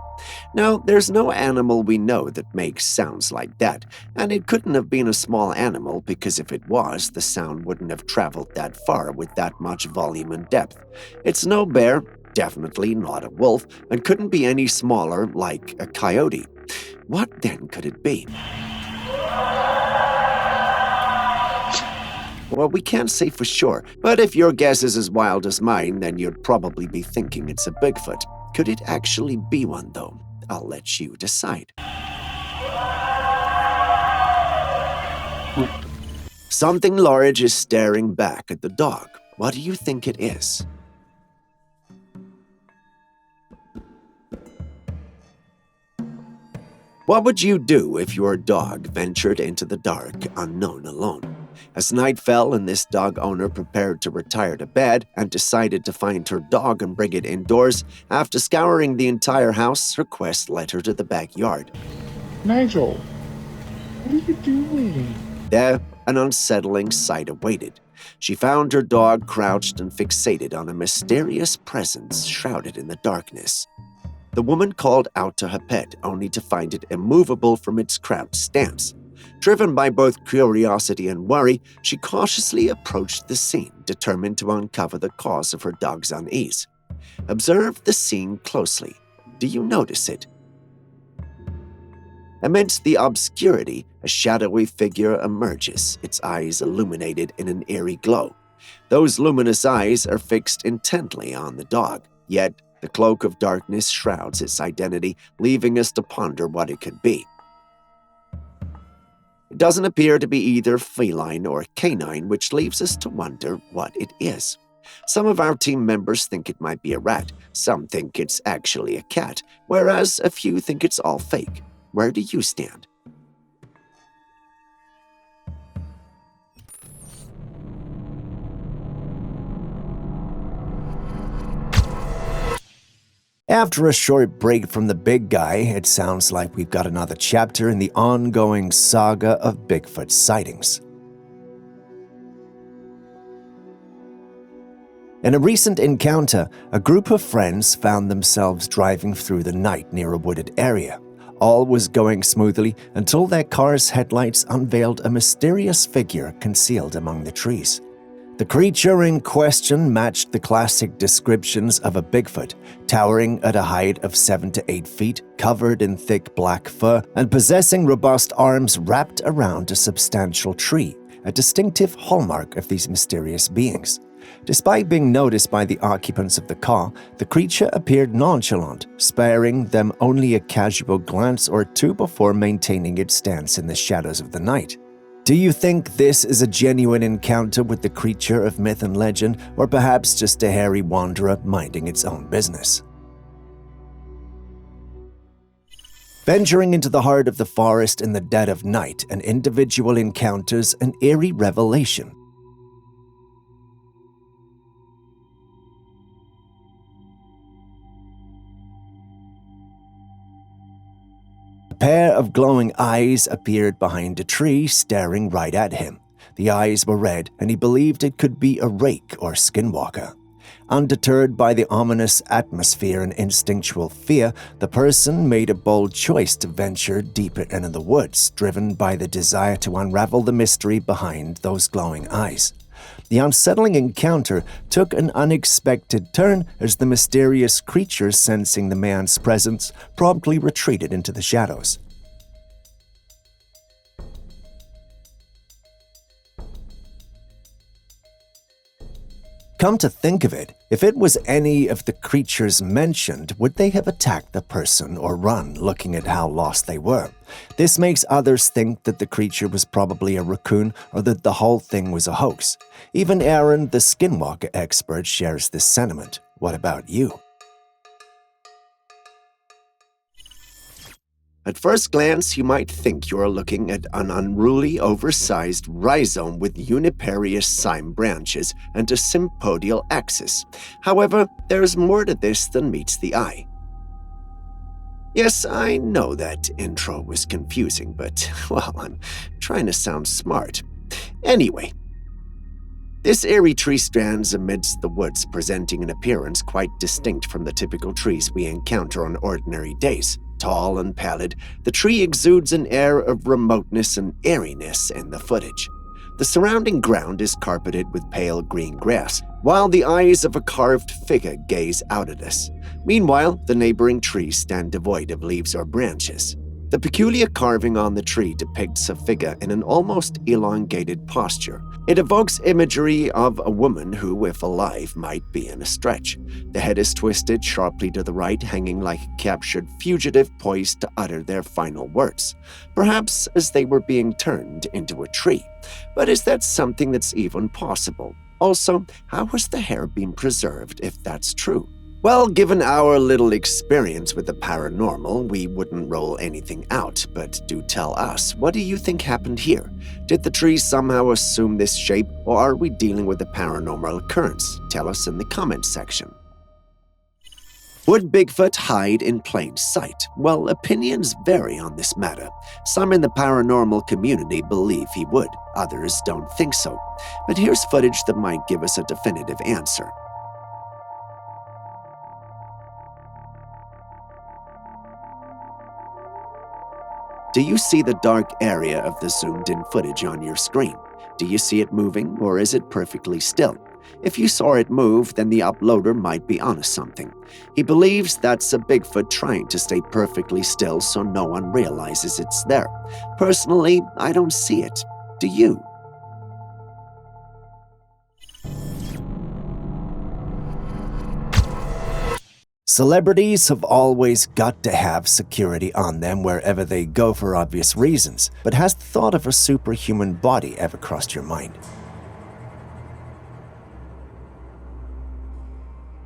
Now, there's no animal we know that makes sounds like that, and it couldn't have been a small animal because if it was, the sound wouldn't have traveled that far with that much volume and depth. It's no bear, definitely not a wolf, and couldn't be any smaller like a coyote. What then could it be? Well, we can't say for sure, but if your guess is as wild as mine, then you'd probably be thinking it's a Bigfoot. Could it actually be one, though? I'll let you decide. Something large is staring back at the dog. What do you think it is? What would you do if your dog ventured into the dark, unknown alone? As night fell and this dog owner prepared to retire to bed and decided to find her dog and bring it indoors, after scouring the entire house, her quest led her to the backyard. Nigel, what are you doing? There, an unsettling sight awaited. She found her dog crouched and fixated on a mysterious presence shrouded in the darkness. The woman called out to her pet, only to find it immovable from its cramped stance. Driven by both curiosity and worry, she cautiously approached the scene, determined to uncover the cause of her dog's unease. Observe the scene closely. Do you notice it? Amidst the obscurity, a shadowy figure emerges, its eyes illuminated in an eerie glow. Those luminous eyes are fixed intently on the dog, yet the cloak of darkness shrouds its identity, leaving us to ponder what it could be. It doesn't appear to be either feline or canine, which leaves us to wonder what it is. Some of our team members think it might be a rat, some think it's actually a cat, whereas a few think it's all fake. Where do you stand? After a short break from the big guy, it sounds like we've got another chapter in the ongoing saga of Bigfoot sightings. In a recent encounter, a group of friends found themselves driving through the night near a wooded area. All was going smoothly until their car's headlights unveiled a mysterious figure concealed among the trees. The creature in question matched the classic descriptions of a Bigfoot, towering at a height of 7 to 8 feet, covered in thick black fur, and possessing robust arms wrapped around a substantial tree, a distinctive hallmark of these mysterious beings. Despite being noticed by the occupants of the car, the creature appeared nonchalant, sparing them only a casual glance or two before maintaining its stance in the shadows of the night. Do you think this is a genuine encounter with the creature of myth and legend, or perhaps just a hairy wanderer minding its own business? Venturing into the heart of the forest in the dead of night, an individual encounters an eerie revelation. A pair of glowing eyes appeared behind a tree, staring right at him. The eyes were red, and he believed it could be a rake or skinwalker. Undeterred by the ominous atmosphere and instinctual fear, the person made a bold choice to venture deeper into the woods, driven by the desire to unravel the mystery behind those glowing eyes. The unsettling encounter took an unexpected turn as the mysterious creature, sensing the man's presence, promptly retreated into the shadows. Come to think of it, if it was any of the creatures mentioned, would they have attacked the person or run, looking at how lost they were? This makes others think that the creature was probably a raccoon or that the whole thing was a hoax. Even Aaron, the skinwalker expert, shares this sentiment. What about you? At first glance, you might think you are looking at an unruly, oversized rhizome with uniparious cyme branches and a sympodial axis. However, there's more to this than meets the eye. Yes, I know that intro was confusing, but, well, I'm trying to sound smart. Anyway, this eerie tree stands amidst the woods, presenting an appearance quite distinct from the typical trees we encounter on ordinary days. Tall and pallid, the tree exudes an air of remoteness and airiness in the footage. The surrounding ground is carpeted with pale green grass, while the eyes of a carved figure gaze out at us. Meanwhile, the neighboring trees stand devoid of leaves or branches. The peculiar carving on the tree depicts a figure in an almost elongated posture. It evokes imagery of a woman who, if alive, might be in a stretch. The head is twisted sharply to the right, hanging like a captured fugitive poised to utter their final words, perhaps as they were being turned into a tree. But is that something that's even possible? Also, how has the hair been preserved if that's true? Well, given our little experience with the paranormal, we wouldn't roll anything out, but do tell us, what do you think happened here? Did the tree somehow assume this shape, or are we dealing with a paranormal occurrence? Tell us in the comments section. Would Bigfoot hide in plain sight? Well, opinions vary on this matter. Some in the paranormal community believe he would, others don't think so. But here's footage that might give us a definitive answer. Do you see the dark area of the zoomed-in footage on your screen? Do you see it moving, or is it perfectly still? If you saw it move, then the uploader might be onto something. He believes that's a Bigfoot trying to stay perfectly still so no one realizes it's there. Personally, I don't see it. Do you? Celebrities have always got to have security on them wherever they go for obvious reasons, but has the thought of a superhuman body ever crossed your mind?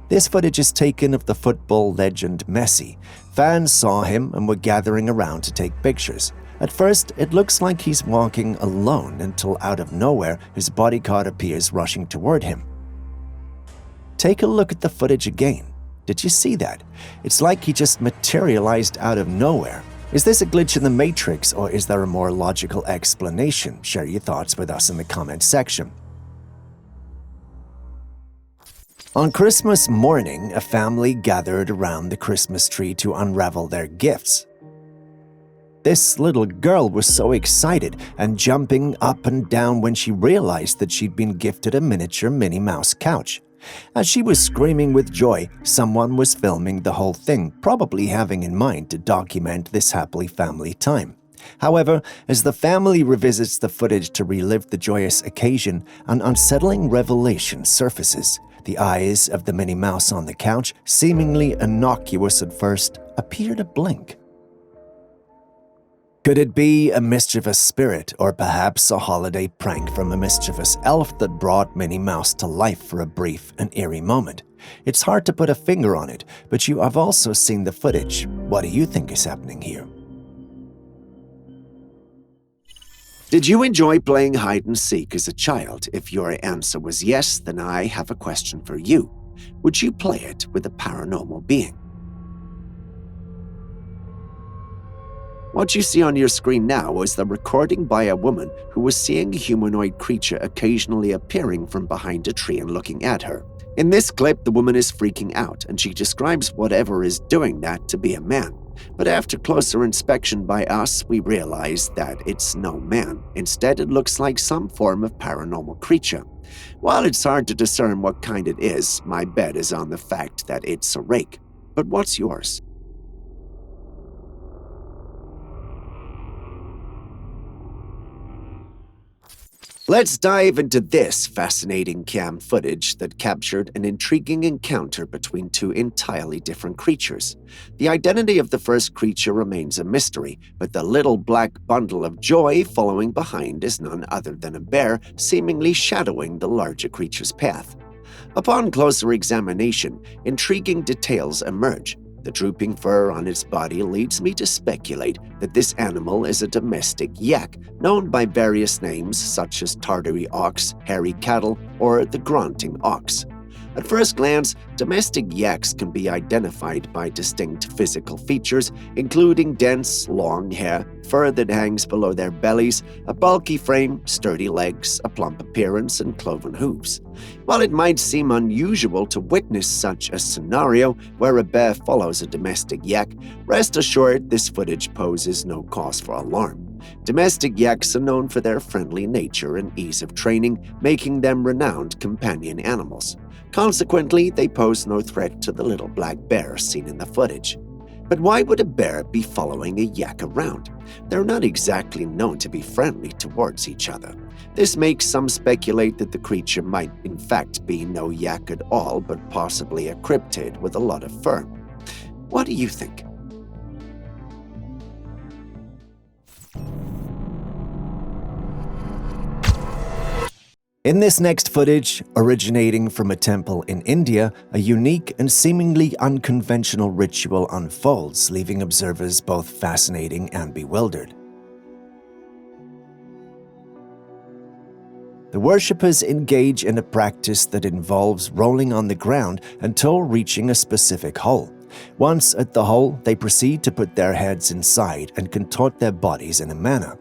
This footage is taken of the football legend Messi. Fans saw him and were gathering around to take pictures. At first, it looks like he's walking alone until out of nowhere, his bodyguard appears rushing toward him. Take a look at the footage again. Did you see that? It's like he just materialized out of nowhere. Is this a glitch in the Matrix, or is there a more logical explanation? Share your thoughts with us in the comments section. On Christmas morning, a family gathered around the Christmas tree to unravel their gifts. This little girl was so excited and jumping up and down when she realized that she'd been gifted a miniature Minnie Mouse couch. As she was screaming with joy, someone was filming the whole thing, probably having in mind to document this happy family time. However, as the family revisits the footage to relive the joyous occasion, an unsettling revelation surfaces. The eyes of the Minnie Mouse on the couch, seemingly innocuous at first, appear to blink. Could it be a mischievous spirit, or perhaps a holiday prank from a mischievous elf that brought Minnie Mouse to life for a brief and eerie moment? It's hard to put a finger on it, but you have also seen the footage. What do you think is happening here? Did you enjoy playing hide and seek as a child? If your answer was yes, then I have a question for you. Would you play it with a paranormal being? What you see on your screen now is the recording by a woman who was seeing a humanoid creature occasionally appearing from behind a tree and looking at her. In this clip, the woman is freaking out, and she describes whatever is doing that to be a man. But after closer inspection by us, we realize that it's no man. Instead, it looks like some form of paranormal creature. While it's hard to discern what kind it is, my bet is on the fact that it's a rake. But what's yours? Let's dive into this fascinating cam footage that captured an intriguing encounter between two entirely different creatures. The identity of the first creature remains a mystery, but the little black bundle of joy following behind is none other than a bear, seemingly shadowing the larger creature's path. Upon closer examination, intriguing details emerge. The drooping fur on its body leads me to speculate that this animal is a domestic yak, known by various names such as Tartary ox, hairy cattle, or the grunting ox. At first glance, domestic yaks can be identified by distinct physical features, including dense, long hair, fur that hangs below their bellies, a bulky frame, sturdy legs, a plump appearance, and cloven hooves. While it might seem unusual to witness such a scenario where a bear follows a domestic yak, rest assured this footage poses no cause for alarm. Domestic yaks are known for their friendly nature and ease of training, making them renowned companion animals. Consequently, they pose no threat to the little black bear seen in the footage. But why would a bear be following a yak around? They're not exactly known to be friendly towards each other. This makes some speculate that the creature might in fact be no yak at all, but possibly a cryptid with a lot of fur. What do you think? In this next footage, originating from a temple in India, a unique and seemingly unconventional ritual unfolds, leaving observers both fascinating and bewildered. The worshippers engage in a practice that involves rolling on the ground until reaching a specific hole. Once at the hole, they proceed to put their heads inside and contort their bodies in a manner.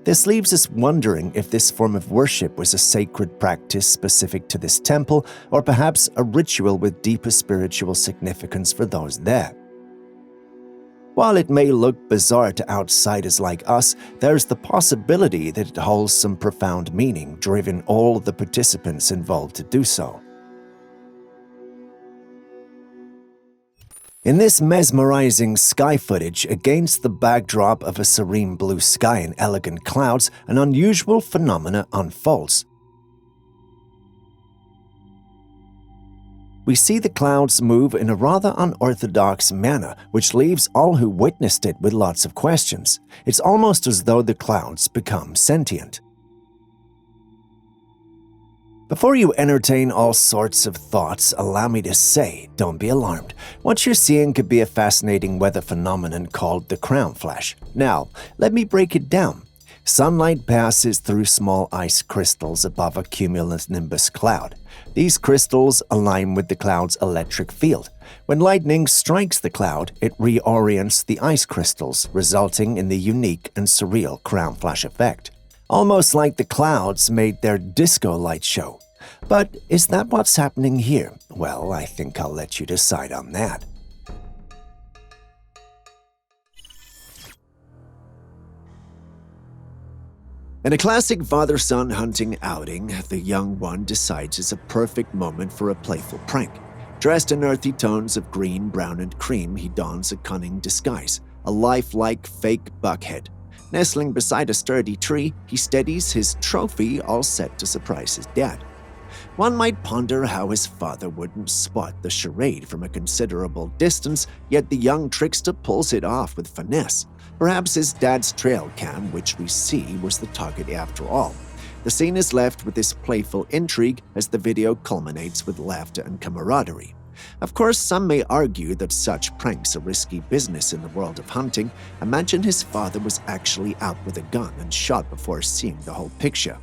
This leaves us wondering if this form of worship was a sacred practice specific to this temple, or perhaps a ritual with deeper spiritual significance for those there. While it may look bizarre to outsiders like us, there's the possibility that it holds some profound meaning, driving all the participants involved to do so. In this mesmerizing sky footage, against the backdrop of a serene blue sky and elegant clouds, an unusual phenomena unfolds. We see the clouds move in a rather unorthodox manner, which leaves all who witnessed it with lots of questions. It's almost as though the clouds become sentient. Before you entertain all sorts of thoughts, allow me to say, don't be alarmed. What you're seeing could be a fascinating weather phenomenon called the crown flash. Now, let me break it down. Sunlight passes through small ice crystals above a cumulonimbus cloud. These crystals align with the cloud's electric field. When lightning strikes the cloud, it reorients the ice crystals, resulting in the unique and surreal crown flash effect. Almost like the clouds made their disco light show. But is that what's happening here? Well, I think I'll let you decide on that. In a classic father-son hunting outing, the young one decides it's a perfect moment for a playful prank. Dressed in earthy tones of green, brown, and cream, he dons a cunning disguise, a lifelike fake buckhead. Nestling beside a sturdy tree, he steadies his trophy, all set to surprise his dad. One might ponder how his father wouldn't spot the charade from a considerable distance, yet the young trickster pulls it off with finesse. Perhaps his dad's Trailcam, which we see, was the target after all. The scene is left with this playful intrigue as the video culminates with laughter and camaraderie. Of course, some may argue that such pranks are risky business in the world of hunting. Imagine his father was actually out with a gun and shot before seeing the whole picture.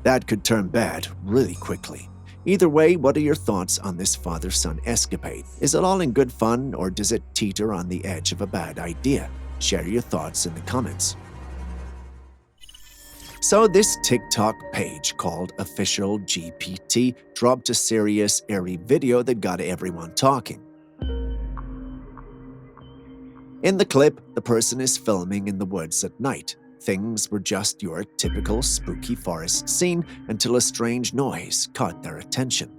That could turn bad really quickly. Either way, what are your thoughts on this father-son escapade? Is it all in good fun, or does it teeter on the edge of a bad idea? Share your thoughts in the comments. So this TikTok page called Official GPT dropped a serious, airy video that got everyone talking. In the clip, the person is filming in the woods at night. Things were just your typical spooky forest scene until a strange noise caught their attention.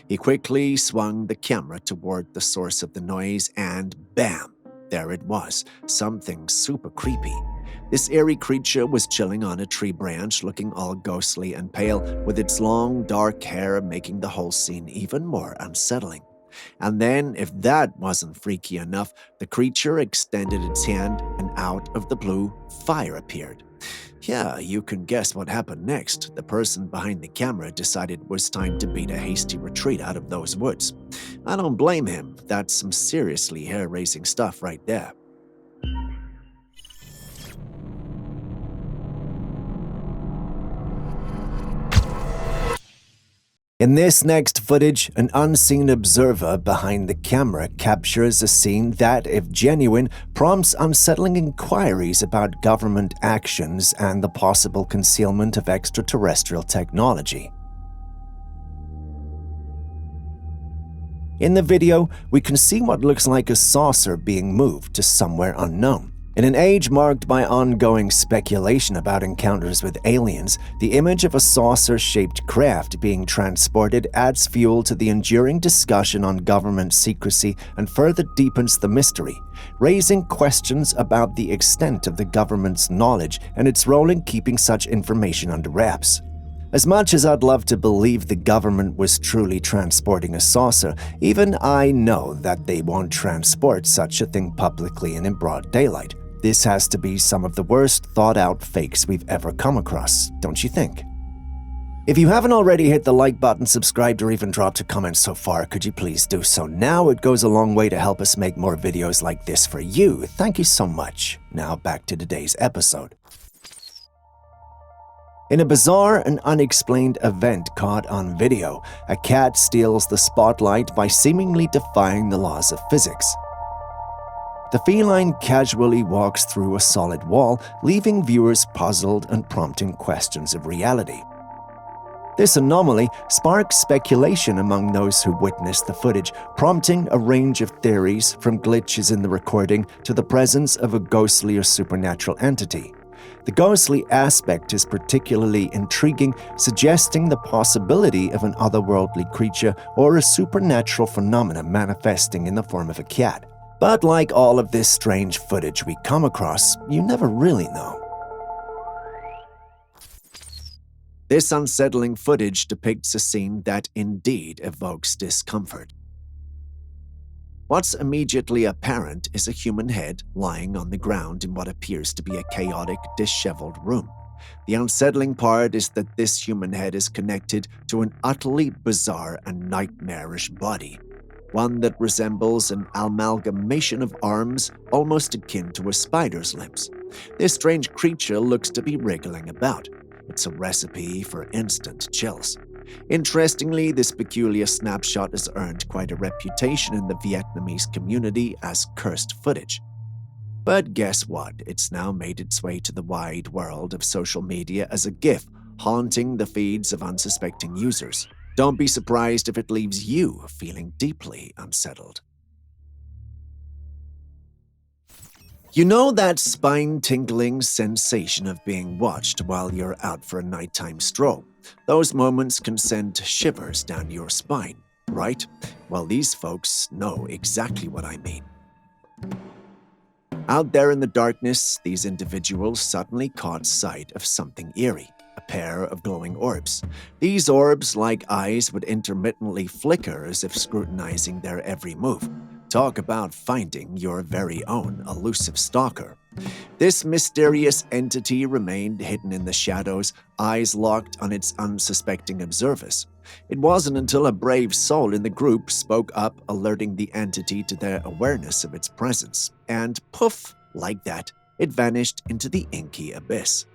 He quickly swung the camera toward the source of the noise and bam! There it was, something super creepy. This eerie creature was chilling on a tree branch, looking all ghostly and pale, with its long, dark hair making the whole scene even more unsettling. And then, if that wasn't freaky enough, the creature extended its hand, and out of the blue, fire appeared. Yeah, you can guess what happened next. The person behind the camera decided it was time to beat a hasty retreat out of those woods. I don't blame him. That's some seriously hair-raising stuff right there. In this next footage, an unseen observer behind the camera captures a scene that, if genuine, prompts unsettling inquiries about government actions and the possible concealment of extraterrestrial technology. In the video, we can see what looks like a saucer being moved to somewhere unknown. In an age marked by ongoing speculation about encounters with aliens, the image of a saucer-shaped craft being transported adds fuel to the enduring discussion on government secrecy and further deepens the mystery, raising questions about the extent of the government's knowledge and its role in keeping such information under wraps. As much as I'd love to believe the government was truly transporting a saucer, even I know that they won't transport such a thing publicly and in broad daylight. This has to be some of the worst thought-out fakes we've ever come across, don't you think? If you haven't already hit the like button, subscribed, or even dropped a comment so far, could you please do so now? It goes a long way to help us make more videos like this for you. Thank you so much. Now back to today's episode. In a bizarre and unexplained event caught on video, a cat steals the spotlight by seemingly defying the laws of physics. The feline casually walks through a solid wall, leaving viewers puzzled and prompting questions of reality. This anomaly sparks speculation among those who witnessed the footage, prompting a range of theories from glitches in the recording to the presence of a ghostly or supernatural entity. The ghostly aspect is particularly intriguing, suggesting the possibility of an otherworldly creature or a supernatural phenomenon manifesting in the form of a cat. But like all of this strange footage we come across, you never really know. This unsettling footage depicts a scene that indeed evokes discomfort. What's immediately apparent is a human head lying on the ground in what appears to be a chaotic, disheveled room. The unsettling part is that this human head is connected to an utterly bizarre and nightmarish body. one that resembles an amalgamation of arms almost akin to a spider's limbs. This strange creature looks to be wriggling about. It's a recipe for instant chills. Interestingly, this peculiar snapshot has earned quite a reputation in the Vietnamese community as cursed footage. But guess what? It's now made its way to the wide world of social media as a GIF, haunting the feeds of unsuspecting users. Don't be surprised if it leaves you feeling deeply unsettled. You know that spine-tingling sensation of being watched while you're out for a nighttime stroll? Those moments can send shivers down your spine, right? Well, these folks know exactly what I mean. Out there in the darkness, these individuals suddenly caught sight of something eerie, a pair of glowing orbs. These orbs, like eyes, would intermittently flicker as if scrutinizing their every move. Talk about finding your very own elusive stalker. This mysterious entity remained hidden in the shadows, eyes locked on its unsuspecting observers. It wasn't until a brave soul in the group spoke up, alerting the entity to their awareness of its presence. And poof, like that, it vanished into the inky abyss.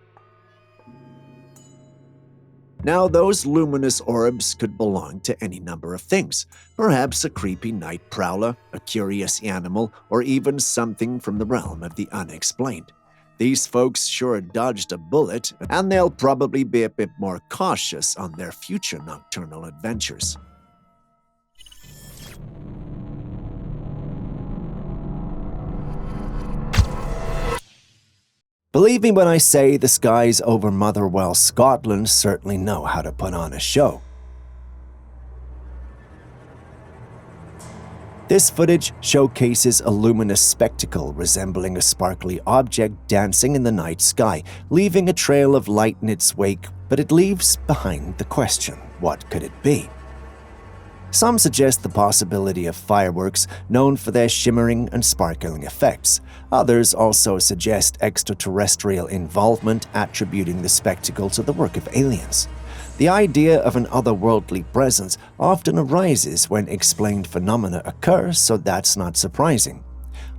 Now, those luminous orbs could belong to any number of things. Perhaps a creepy night prowler, a curious animal, or even something from the realm of the unexplained. These folks sure dodged a bullet, and they'll probably be a bit more cautious on their future nocturnal adventures. Believe me when I say the skies over Motherwell, Scotland certainly know how to put on a show. This footage showcases a luminous spectacle resembling a sparkly object dancing in the night sky, leaving a trail of light in its wake, but it leaves behind the question, what could it be? Some suggest the possibility of fireworks, known for their shimmering and sparkling effects. Others also suggest extraterrestrial involvement, attributing the spectacle to the work of aliens. The idea of an otherworldly presence often arises when explained phenomena occur, so that's not surprising.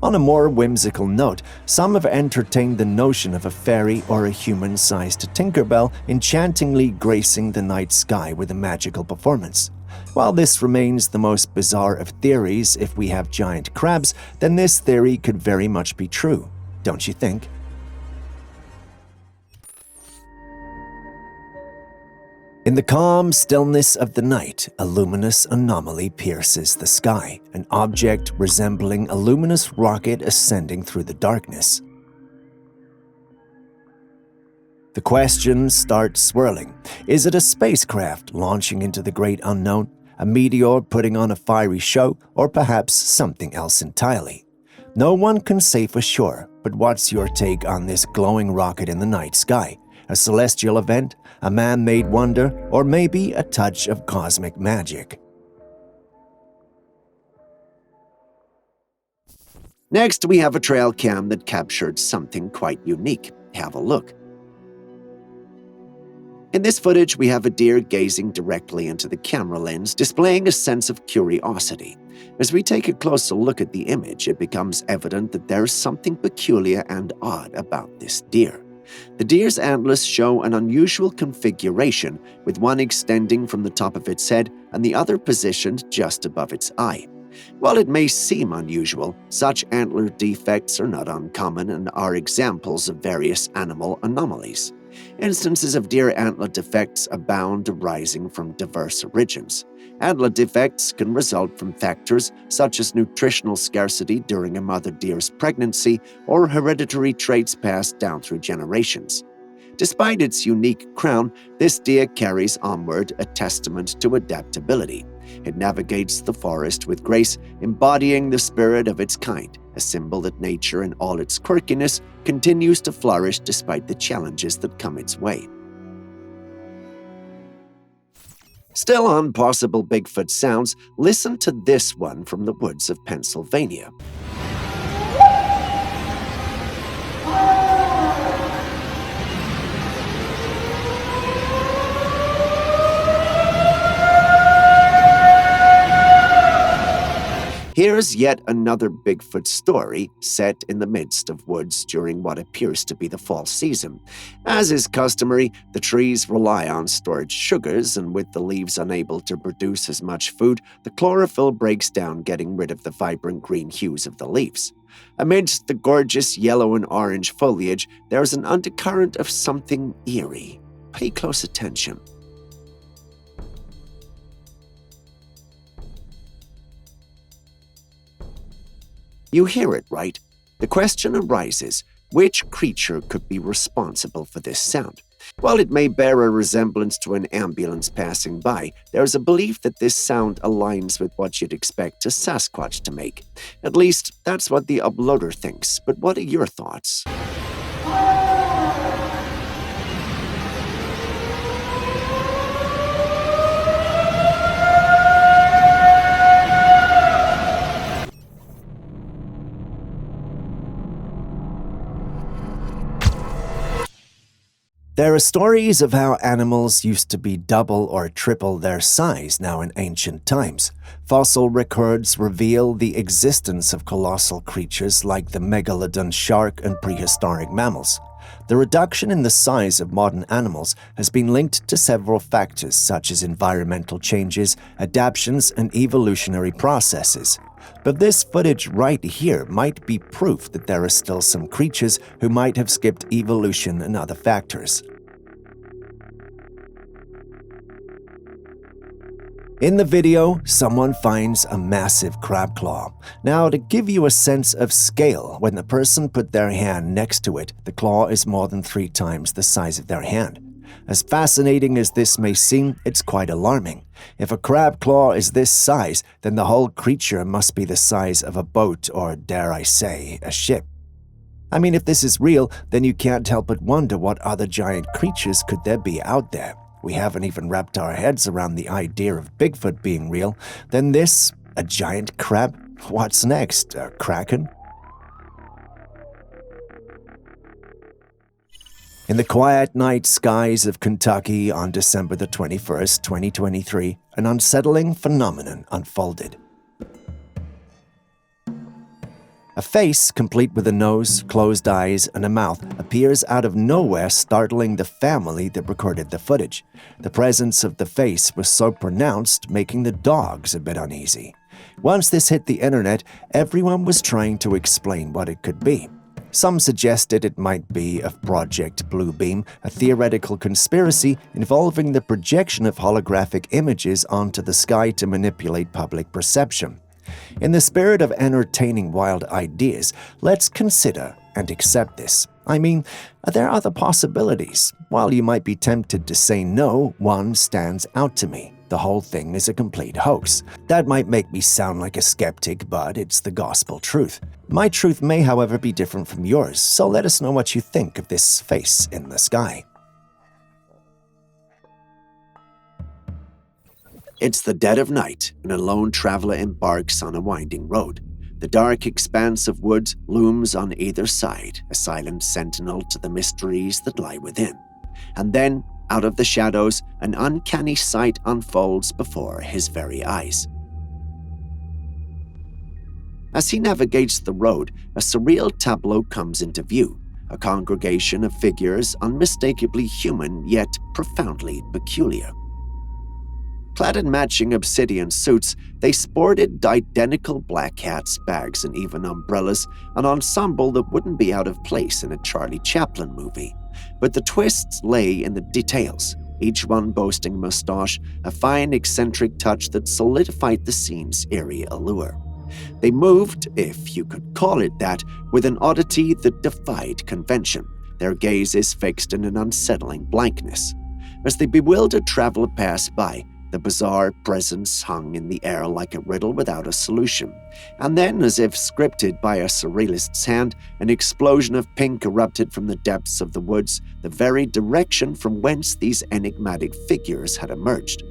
On a more whimsical note, some have entertained the notion of a fairy or a human-sized Tinkerbell enchantingly gracing the night sky with a magical performance. While this remains the most bizarre of theories, if we have giant crabs, then this theory could very much be true, don't you think? In the calm stillness of the night, a luminous anomaly pierces the sky, an object resembling a luminous rocket ascending through the darkness. The questions start swirling. Is it a spacecraft launching into the great unknown, a meteor putting on a fiery show, or perhaps something else entirely? No one can say for sure, but what's your take on this glowing rocket in the night sky? A celestial event, a man-made wonder, or maybe a touch of cosmic magic? Next, we have a trail cam that captured something quite unique. Have a look. In this footage, we have a deer gazing directly into the camera lens, displaying a sense of curiosity. As we take a closer look at the image, it becomes evident that there is something peculiar and odd about this deer. The deer's antlers show an unusual configuration, with one extending from the top of its head and the other positioned just above its eye. While it may seem unusual, such antler defects are not uncommon and are examples of various animal anomalies. Instances of deer antler defects abound, arising from diverse origins. Antler defects can result from factors such as nutritional scarcity during a mother deer's pregnancy or hereditary traits passed down through generations. Despite its unique crown, this deer carries onward, a testament to adaptability. It navigates the forest with grace, embodying the spirit of its kind, a symbol that nature in all its quirkiness continues to flourish despite the challenges that come its way. Still on possible Bigfoot sounds, listen to this one from the woods of Pennsylvania. Here's yet another Bigfoot story set in the midst of woods during what appears to be the fall season. As is customary, the trees rely on stored sugars, and with the leaves unable to produce as much food, the chlorophyll breaks down, getting rid of the vibrant green hues of the leaves. Amidst the gorgeous yellow and orange foliage, there is an undercurrent of something eerie. Pay close attention. You hear it, right? The question arises, which creature could be responsible for this sound? While it may bear a resemblance to an ambulance passing by, there is a belief that this sound aligns with what you'd expect a Sasquatch to make. At least, that's what the uploader thinks, but what are your thoughts? There are stories of how animals used to be double or triple their size now in ancient times. Fossil records reveal the existence of colossal creatures like the megalodon shark and prehistoric mammals. The reduction in the size of modern animals has been linked to several factors such as environmental changes, adaptations, and evolutionary processes. But this footage right here might be proof that there are still some creatures who might have skipped evolution and other factors. In the video, someone finds a massive crab claw. Now, to give you a sense of scale, when the person put their hand next to it, the claw is more than 3 times the size of their hand. As fascinating as this may seem, it's quite alarming. If a crab claw is this size, then the whole creature must be the size of a boat or, dare I say, a ship. I mean, if this is real, then you can't help but wonder what other giant creatures could there be out there. We haven't even wrapped our heads around the idea of Bigfoot being real. Then this, a giant crab? What's next? A kraken? In the quiet night skies of Kentucky on December the 21st, 2023, an unsettling phenomenon unfolded. A face, complete with a nose, closed eyes, and a mouth, appears out of nowhere, startling the family that recorded the footage. The presence of the face was so pronounced, making the dogs a bit uneasy. Once this hit the internet, everyone was trying to explain what it could be. Some suggested it might be of Project Bluebeam, a theoretical conspiracy involving the projection of holographic images onto the sky to manipulate public perception. In the spirit of entertaining wild ideas, let's consider and accept this. I mean, are there other possibilities? While you might be tempted to say no, one stands out to me. The whole thing is a complete hoax. That might make me sound like a skeptic, but it's the gospel truth. My truth may, however, be different from yours, so let us know what you think of this face in the sky. It's the dead of night, and a lone traveler embarks on a winding road. The dark expanse of woods looms on either side, a silent sentinel to the mysteries that lie within. And then, out of the shadows, an uncanny sight unfolds before his very eyes. As he navigates the road, a surreal tableau comes into view, a congregation of figures unmistakably human yet profoundly peculiar. Clad in matching obsidian suits, they sported identical black hats, bags, and even umbrellas, an ensemble that wouldn't be out of place in a Charlie Chaplin movie. But the twists lay in the details, each one boasting a mustache, a fine eccentric touch that solidified the scene's eerie allure. They moved, if you could call it that, with an oddity that defied convention, their gazes fixed in an unsettling blankness. As the bewildered traveler passed by, the bizarre presence hung in the air like a riddle without a solution. And then, as if scripted by a surrealist's hand, an explosion of pink erupted from the depths of the woods, the very direction from whence these enigmatic figures had emerged.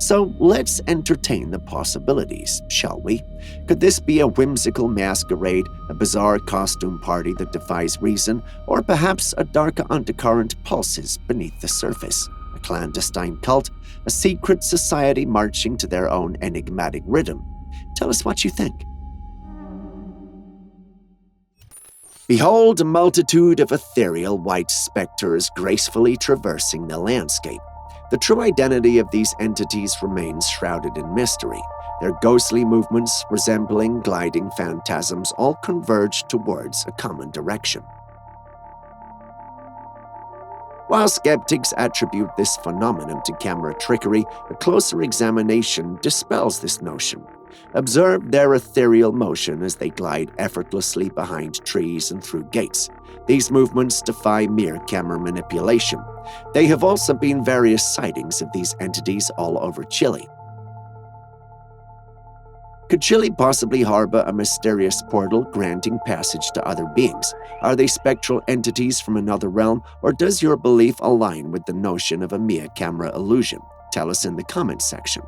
So let's entertain the possibilities, shall we? Could this be a whimsical masquerade, a bizarre costume party that defies reason, or perhaps a darker undercurrent pulses beneath the surface? a clandestine cult, a secret society marching to their own enigmatic rhythm. Tell us what you think. Behold a multitude of ethereal white specters gracefully traversing the landscape. The true identity of these entities remains shrouded in mystery. Their ghostly movements, resembling gliding phantasms, all converge towards a common direction. While skeptics attribute this phenomenon to camera trickery, a closer examination dispels this notion. Observe their ethereal motion as they glide effortlessly behind trees and through gates. These movements defy mere camera manipulation. There have also been various sightings of these entities all over Chile. Could Chile possibly harbor a mysterious portal granting passage to other beings? Are they spectral entities from another realm, or does your belief align with the notion of a mere camera illusion? Tell us in the comments section.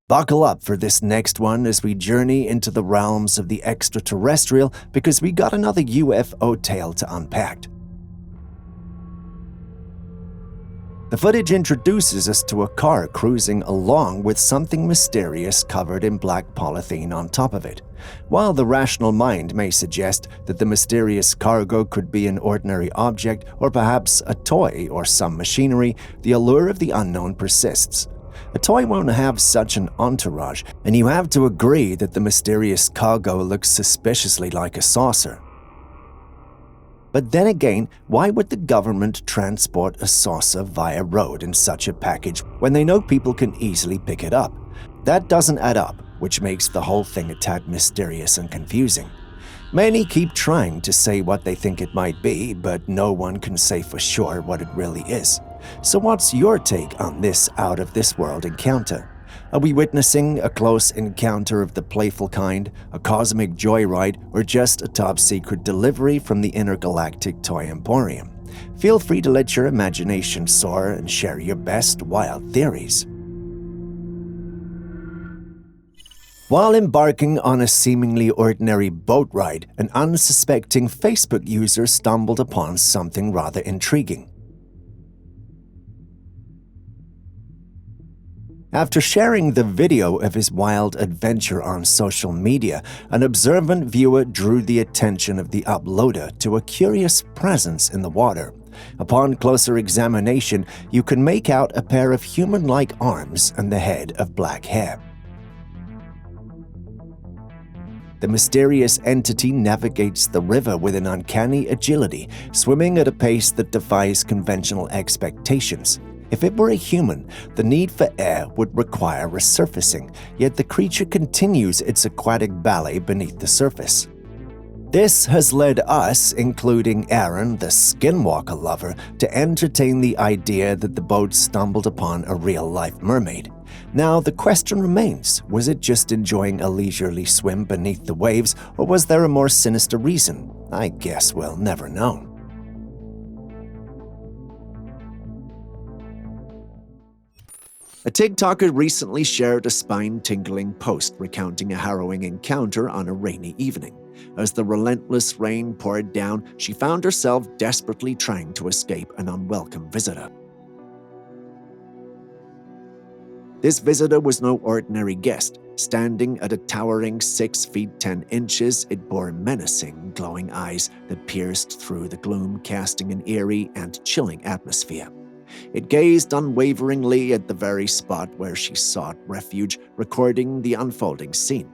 Buckle up for this next one as we journey into the realms of the extraterrestrial, because we got another UFO tale to unpack. The footage introduces us to a car cruising along with something mysterious covered in black polythene on top of it. While the rational mind may suggest that the mysterious cargo could be an ordinary object or perhaps a toy or some machinery, the allure of the unknown persists. A toy won't have such an entourage, and you have to agree that the mysterious cargo looks suspiciously like a saucer. But then again, why would the government transport a saucer via road in such a package when they know people can easily pick it up? That doesn't add up, which makes the whole thing a tad mysterious and confusing. Many keep trying to say what they think it might be, but no one can say for sure what it really is. So what's your take on this out-of-this-world encounter? Are we witnessing a close encounter of the playful kind, a cosmic joyride, or just a top-secret delivery from the intergalactic toy emporium? Feel free to let your imagination soar and share your best wild theories. While embarking on a seemingly ordinary boat ride, an unsuspecting Facebook user stumbled upon something rather intriguing. After sharing the video of his wild adventure on social media, an observant viewer drew the attention of the uploader to a curious presence in the water. Upon closer examination, you can make out a pair of human-like arms and the head of black hair. The mysterious entity navigates the river with an uncanny agility, swimming at a pace that defies conventional expectations. If it were a human, the need for air would require resurfacing, yet the creature continues its aquatic ballet beneath the surface. This has led us, including Aaron, the skinwalker lover, to entertain the idea that the boat stumbled upon a real-life mermaid. Now, the question remains, was it just enjoying a leisurely swim beneath the waves, or was there a more sinister reason? I guess we'll never know. A TikToker recently shared a spine-tingling post recounting a harrowing encounter on a rainy evening. As the relentless rain poured down, she found herself desperately trying to escape an unwelcome visitor. This visitor was no ordinary guest. Standing at a towering 6 feet 10 inches, it bore menacing, glowing eyes that pierced through the gloom, casting an eerie and chilling atmosphere. It gazed unwaveringly at the very spot where she sought refuge, recording the unfolding scene.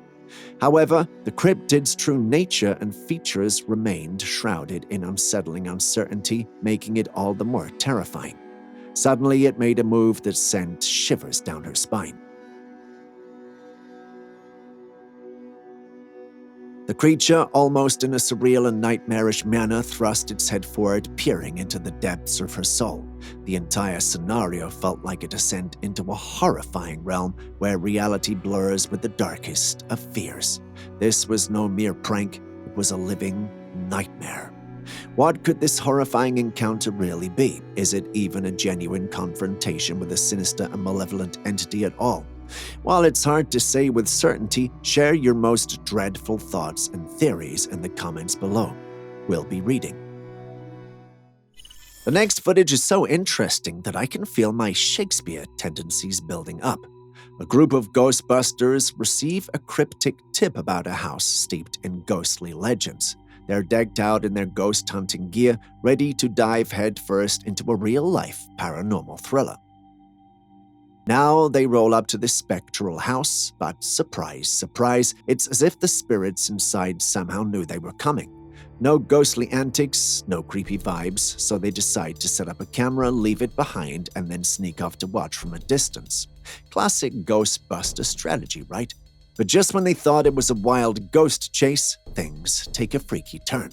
However, the cryptid's true nature and features remained shrouded in unsettling uncertainty, making it all the more terrifying. Suddenly, it made a move that sent shivers down her spine. The creature, almost in a surreal and nightmarish manner, thrust its head forward, peering into the depths of her soul. The entire scenario felt like a descent into a horrifying realm where reality blurs with the darkest of fears. This was no mere prank, it was a living nightmare. What could this horrifying encounter really be? Is it even a genuine confrontation with a sinister and malevolent entity at all? While it's hard to say with certainty, share your most dreadful thoughts and theories in the comments below. We'll be reading. The next footage is so interesting that I can feel my Shakespeare tendencies building up. A group of Ghostbusters receive a cryptic tip about a house steeped in ghostly legends. They're decked out in their ghost hunting gear, ready to dive headfirst into a real-life paranormal thriller. Now they roll up to this spectral house, but surprise, surprise, it's as if the spirits inside somehow knew they were coming. No ghostly antics, no creepy vibes, so they decide to set up a camera, leave it behind, and then sneak off to watch from a distance. Classic Ghostbuster strategy, right? But just when they thought it was a wild ghost chase, things take a freaky turn.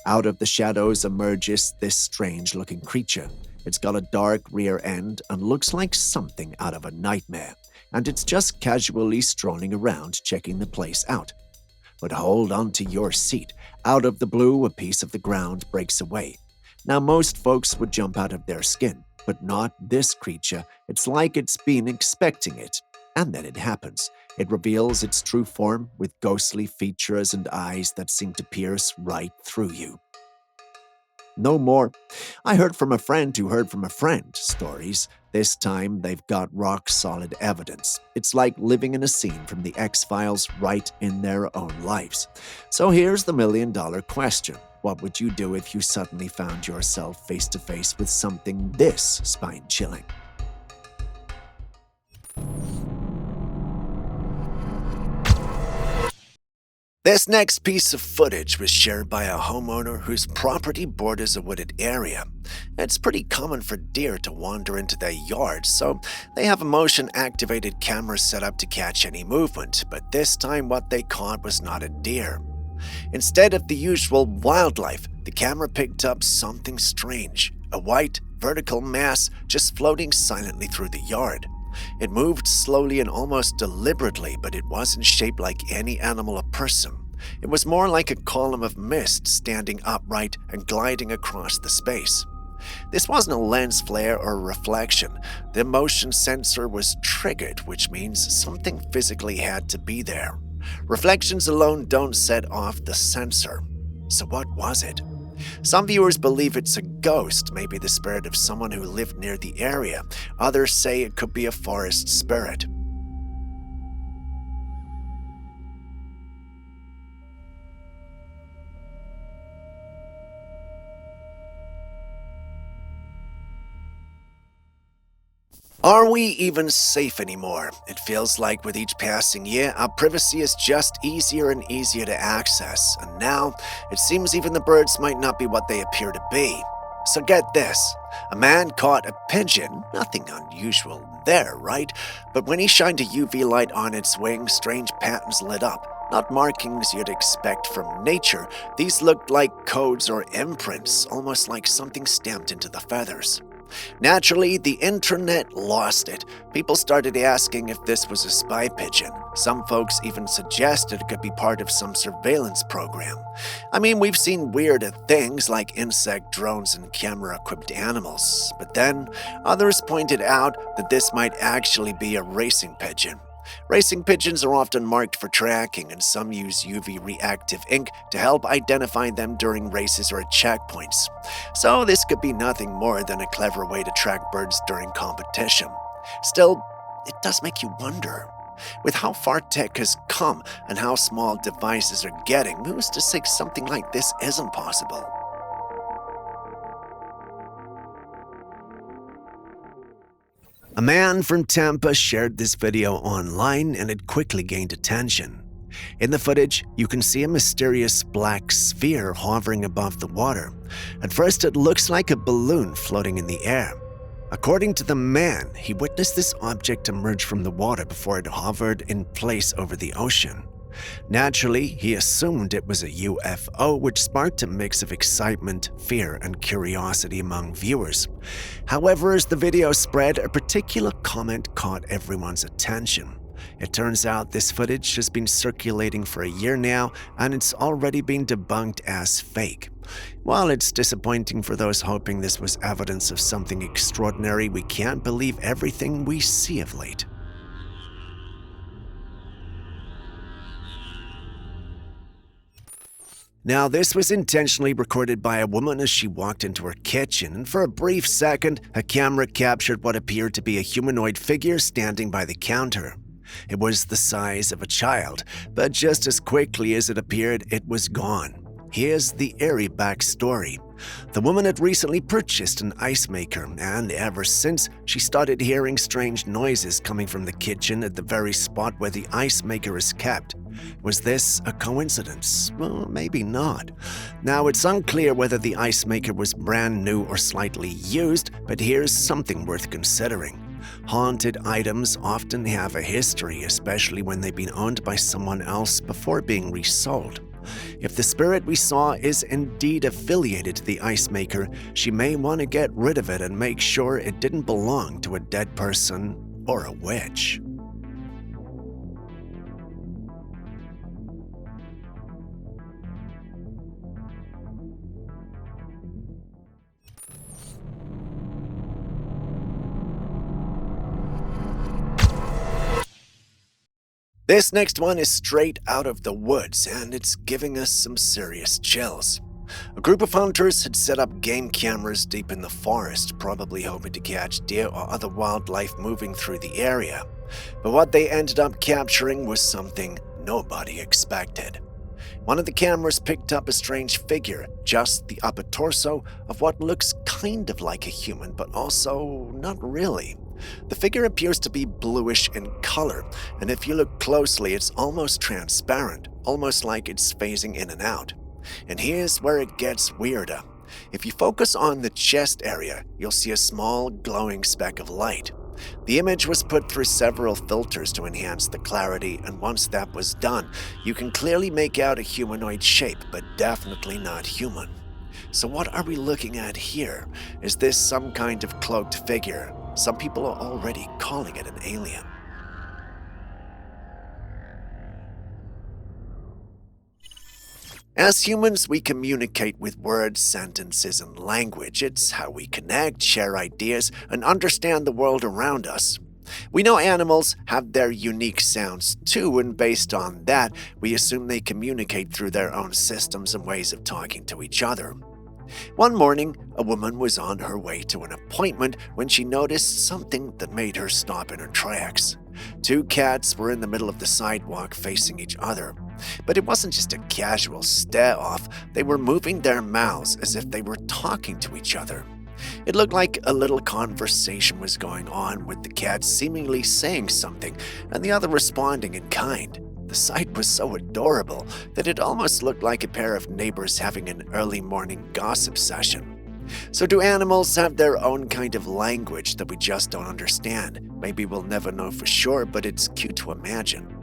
Out of the shadows emerges this strange-looking creature. It's got a dark rear end and looks like something out of a nightmare, and it's just casually strolling around checking the place out. But hold on to your seat. Out of the blue, a piece of the ground breaks away. Now, most folks would jump out of their skin, but not this creature. It's like it's been expecting it. And then it happens. It reveals its true form with ghostly features and eyes that seem to pierce right through you. No more "I heard from a friend who heard from a friend" stories. This time, they've got rock-solid evidence. It's like living in a scene from the X-Files right in their own lives. So here's the million-dollar question. What would you do if you suddenly found yourself face-to-face with something this spine-chilling? This next piece of footage was shared by a homeowner whose property borders a wooded area. It's pretty common for deer to wander into their yard, so they have a motion-activated camera set up to catch any movement, but this time what they caught was not a deer. Instead of the usual wildlife, the camera picked up something strange, a white, vertical mass just floating silently through the yard. It moved slowly and almost deliberately, but it wasn't shaped like any animal or person. It was more like a column of mist standing upright and gliding across the space. This wasn't a lens flare or a reflection. The motion sensor was triggered, which means something physically had to be there. Reflections alone don't set off the sensor. So what was it? Some viewers believe it's a ghost, maybe the spirit of someone who lived near the area. Others say it could be a forest spirit. Are we even safe anymore? It feels like with each passing year, our privacy is just easier and easier to access. And now, it seems even the birds might not be what they appear to be. So get this. A man caught a pigeon. Nothing unusual there, right? But when he shined a UV light on its wings, strange patterns lit up. Not markings you'd expect from nature. These looked like codes or imprints, almost like something stamped into the feathers. Naturally, the internet lost it. People started asking if this was a spy pigeon. Some folks even suggested it could be part of some surveillance program. I mean, we've seen weirder things like insect drones and camera-equipped animals. But then, others pointed out that this might actually be a racing pigeon. Racing pigeons are often marked for tracking, and some use UV reactive ink to help identify them during races or at checkpoints. So this could be nothing more than a clever way to track birds during competition. Still, it does make you wonder. With how far tech has come and how small devices are getting, who's to say something like this isn't possible? A man from Tampa shared this video online and it quickly gained attention. In the footage, you can see a mysterious black sphere hovering above the water. At first, it looks like a balloon floating in the air. According to the man, he witnessed this object emerge from the water before it hovered in place over the ocean. Naturally, he assumed it was a UFO, which sparked a mix of excitement, fear, and curiosity among viewers. However, as the video spread, a particular comment caught everyone's attention. It turns out this footage has been circulating for a year now, and it's already been debunked as fake. While it's disappointing for those hoping this was evidence of something extraordinary, we can't believe everything we see of late. Now, this was intentionally recorded by a woman as she walked into her kitchen, and for a brief second, a camera captured what appeared to be a humanoid figure standing by the counter. It was the size of a child, but just as quickly as it appeared, it was gone. Here's the eerie backstory. The woman had recently purchased an ice maker, and ever since, she started hearing strange noises coming from the kitchen at the very spot where the ice maker is kept. Was this a coincidence? Well, maybe not. Now, it's unclear whether the ice maker was brand new or slightly used, but here's something worth considering. Haunted items often have a history, especially when they've been owned by someone else before being resold. If the spirit we saw is indeed affiliated to the ice maker, she may want to get rid of it and make sure it didn't belong to a dead person or a witch. This next one is straight out of the woods, and it's giving us some serious chills. A group of hunters had set up game cameras deep in the forest, probably hoping to catch deer or other wildlife moving through the area. But what they ended up capturing was something nobody expected. One of the cameras picked up a strange figure, just the upper torso of what looks kind of like a human, but also not really. The figure appears to be bluish in color, and if you look closely, it's almost transparent, almost like it's phasing in and out. And here's where it gets weirder. If you focus on the chest area, you'll see a small glowing speck of light. The image was put through several filters to enhance the clarity, and once that was done, you can clearly make out a humanoid shape, but definitely not human. So what are we looking at here? Is this some kind of cloaked figure? Some people are already calling it an alien. As humans, we communicate with words, sentences, and language. It's how we connect, share ideas, and understand the world around us. We know animals have their unique sounds too, and based on that, we assume they communicate through their own systems and ways of talking to each other. One morning, a woman was on her way to an appointment when she noticed something that made her stop in her tracks. Two cats were in the middle of the sidewalk facing each other. But it wasn't just a casual stare-off, they were moving their mouths as if they were talking to each other. It looked like a little conversation was going on, with the cat seemingly saying something and the other responding in kind. The sight was so adorable that it almost looked like a pair of neighbors having an early morning gossip session. So do animals have their own kind of language that we just don't understand? Maybe we'll never know for sure, but it's cute to imagine.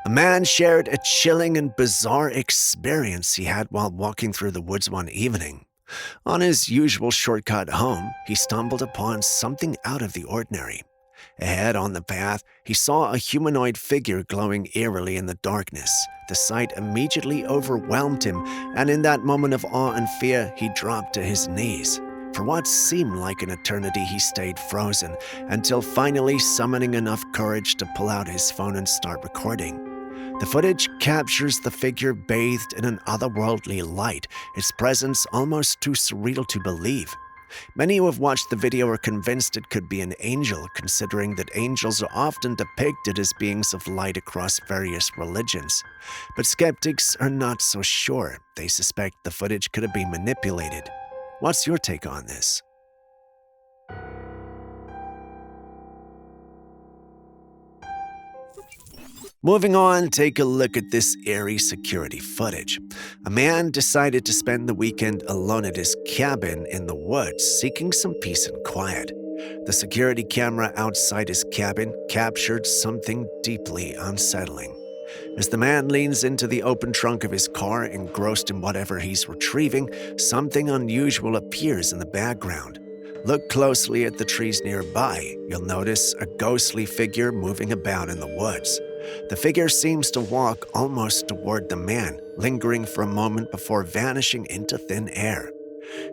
A man shared a chilling and bizarre experience he had while walking through the woods one evening. On his usual shortcut home, he stumbled upon something out of the ordinary. Ahead on the path, he saw a humanoid figure glowing eerily in the darkness. The sight immediately overwhelmed him, and in that moment of awe and fear, he dropped to his knees. For what seemed like an eternity, he stayed frozen, until finally summoning enough courage to pull out his phone and start recording. The footage captures the figure bathed in an otherworldly light, its presence almost too surreal to believe. Many who have watched the video are convinced it could be an angel, considering that angels are often depicted as beings of light across various religions. But skeptics are not so sure. They suspect the footage could have been manipulated. What's your take on this? Moving on, take a look at this eerie security footage. A man decided to spend the weekend alone at his cabin in the woods, seeking some peace and quiet. The security camera outside his cabin captured something deeply unsettling. As the man leans into the open trunk of his car, engrossed in whatever he's retrieving, something unusual appears in the background. Look closely at the trees nearby. You'll notice a ghostly figure moving about in the woods. The figure seems to walk almost toward the man, lingering for a moment before vanishing into thin air.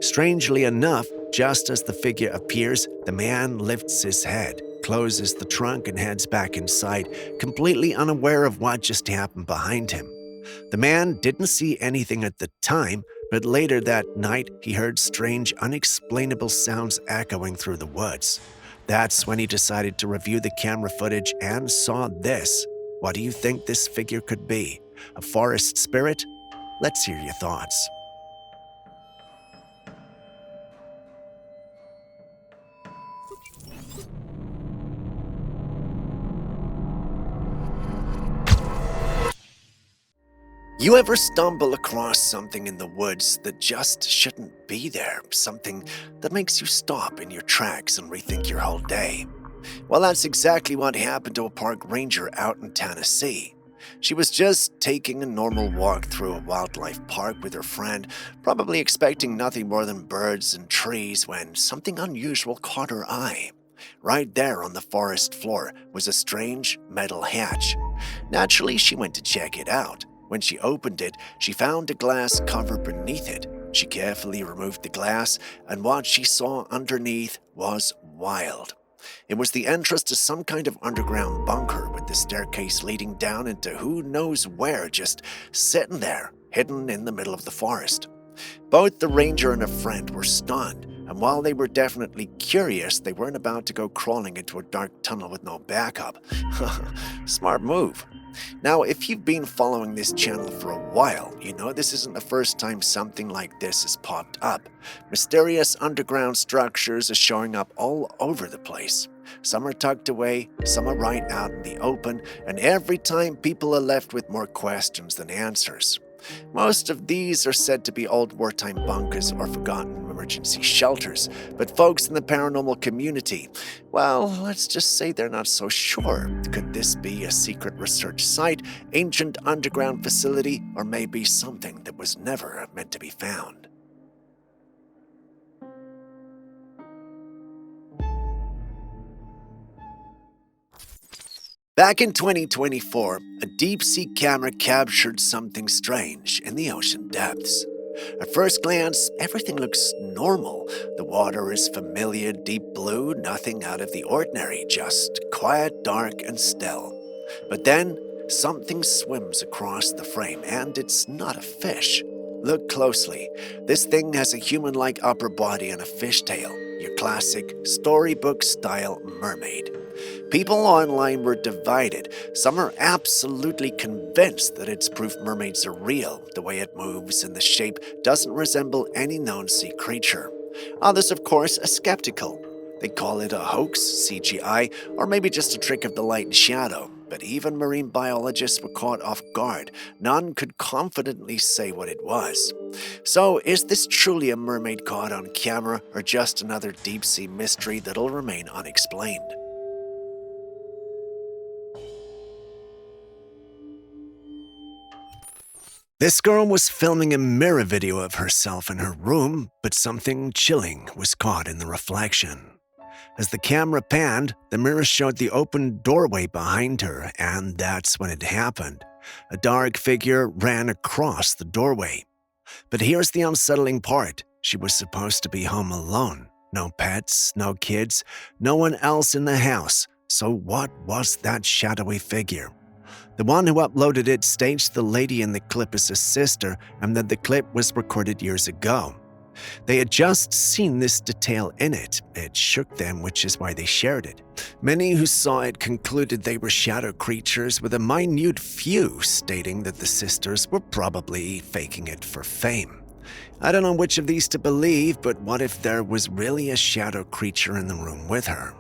Strangely enough, Just as the figure appears, the man lifts his head, closes the trunk, and heads back inside, completely unaware of what just happened behind him. The man didn't see anything at the time, but later that night he heard strange, unexplainable sounds echoing through the woods. That's when he decided to review the camera footage and saw this. What do you think this figure could be? A forest spirit? Let's hear your thoughts. You ever stumble across something in the woods that just shouldn't be there? Something that makes you stop in your tracks and rethink your whole day? Well, that's exactly what happened to a park ranger out in Tennessee. She was just taking a normal walk through a wildlife park with her friend, probably expecting nothing more than birds and trees, when something unusual caught her eye. Right there on the forest floor was a strange metal hatch. Naturally, she went to check it out. When she opened it, she found a glass cover beneath it. She carefully removed the glass, and what she saw underneath was wild. It was the entrance to some kind of underground bunker with the staircase leading down into who knows where, just sitting there, hidden in the middle of the forest. Both the ranger and a friend were stunned, and while they were definitely curious, they weren't about to go crawling into a dark tunnel with no backup. Smart move. Now, if you've been following this channel for a while, you know this isn't the first time something like this has popped up. Mysterious underground structures are showing up all over the place. Some are tucked away, some are right out in the open, and every time people are left with more questions than answers. Most of these are said to be old wartime bunkers or forgotten emergency shelters, but folks in the paranormal community, well, let's just say they're not so sure. Could this be a secret research site, ancient underground facility, or maybe something that was never meant to be found? Back in 2024, a deep-sea camera captured something strange in the ocean depths. At first glance, everything looks normal. The water is familiar, deep blue, nothing out of the ordinary, just quiet, dark, and still. But then, something swims across the frame, and it's not a fish. Look closely. This thing has a human-like upper body and a fishtail, your classic storybook-style mermaid. People online were divided. Some are absolutely convinced that it's proof mermaids are real. The way it moves and the shape doesn't resemble any known sea creature. Others, of course, are skeptical. They call it a hoax, CGI, or maybe just a trick of the light and shadow. But even marine biologists were caught off guard. None could confidently say what it was. So, is this truly a mermaid caught on camera, or just another deep-sea mystery that'll remain unexplained? This girl was filming a mirror video of herself in her room, but something chilling was caught in the reflection. As the camera panned, the mirror showed the open doorway behind her, and that's when it happened. A dark figure ran across the doorway. But here's the unsettling part. She was supposed to be home alone. No pets, no kids, no one else in the house. So what was that shadowy figure? The one who uploaded it states the lady in the clip is his sister and that the clip was recorded years ago. They had just seen this detail in it. It shook them, which is why they shared it. Many who saw it concluded they were shadow creatures, with a minute few stating that the sisters were probably faking it for fame. I don't know which of these to believe, but what if there was really a shadow creature in the room with her?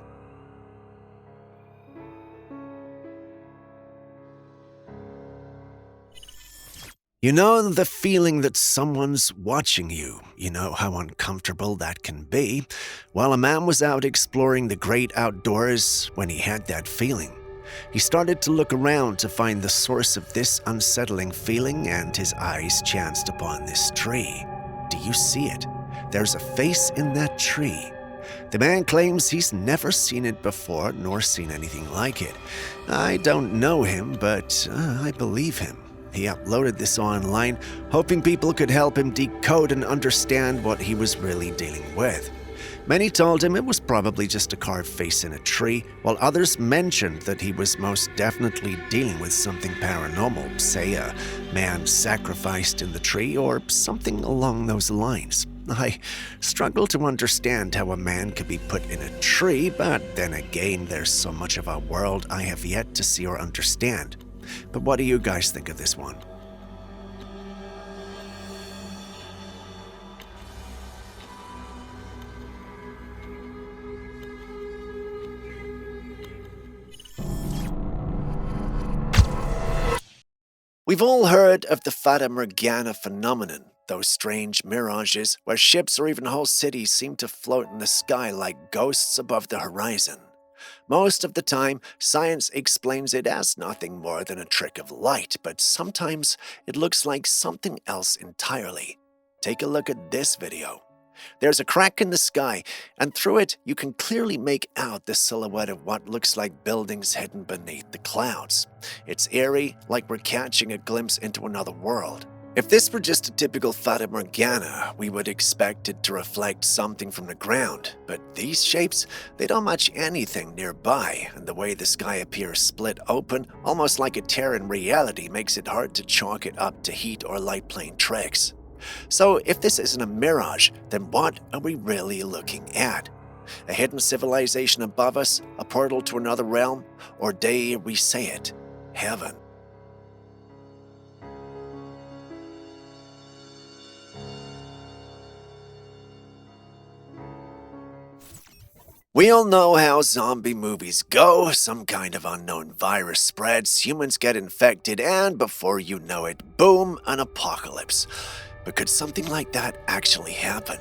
You know the feeling that someone's watching you. You know how uncomfortable that can be. Well, a man was out exploring the great outdoors when he had that feeling. He started to look around to find the source of this unsettling feeling, and his eyes chanced upon this tree. Do you see it? There's a face in that tree. The man claims he's never seen it before, nor seen anything like it. I don't know him, but I believe him. He uploaded this online, hoping people could help him decode and understand what he was really dealing with. Many told him it was probably just a carved face in a tree, while others mentioned that he was most definitely dealing with something paranormal, say a man sacrificed in the tree or something along those lines. I struggle to understand how a man could be put in a tree, but then again, there's so much of our world I have yet to see or understand. But what do you guys think of this one? We've all heard of the Fata Morgana phenomenon, those strange mirages where ships or even whole cities seem to float in the sky like ghosts above the horizon. Most of the time, science explains it as nothing more than a trick of light, but sometimes it looks like something else entirely. Take a look at this video. There's a crack in the sky, and through it you can clearly make out the silhouette of what looks like buildings hidden beneath the clouds. It's eerie, like we're catching a glimpse into another world. If this were just a typical Fata Morgana, we would expect it to reflect something from the ground, but these shapes, they don't match anything nearby, and the way the sky appears split open, almost like a tear in reality, makes it hard to chalk it up to heat or light playing tricks. So if this isn't a mirage, then what are we really looking at? A hidden civilization above us, a portal to another realm, or dare we say it, heaven? We all know how zombie movies go. Some kind of unknown virus spreads, humans get infected, and before you know it, boom, an apocalypse. But could something like that actually happen?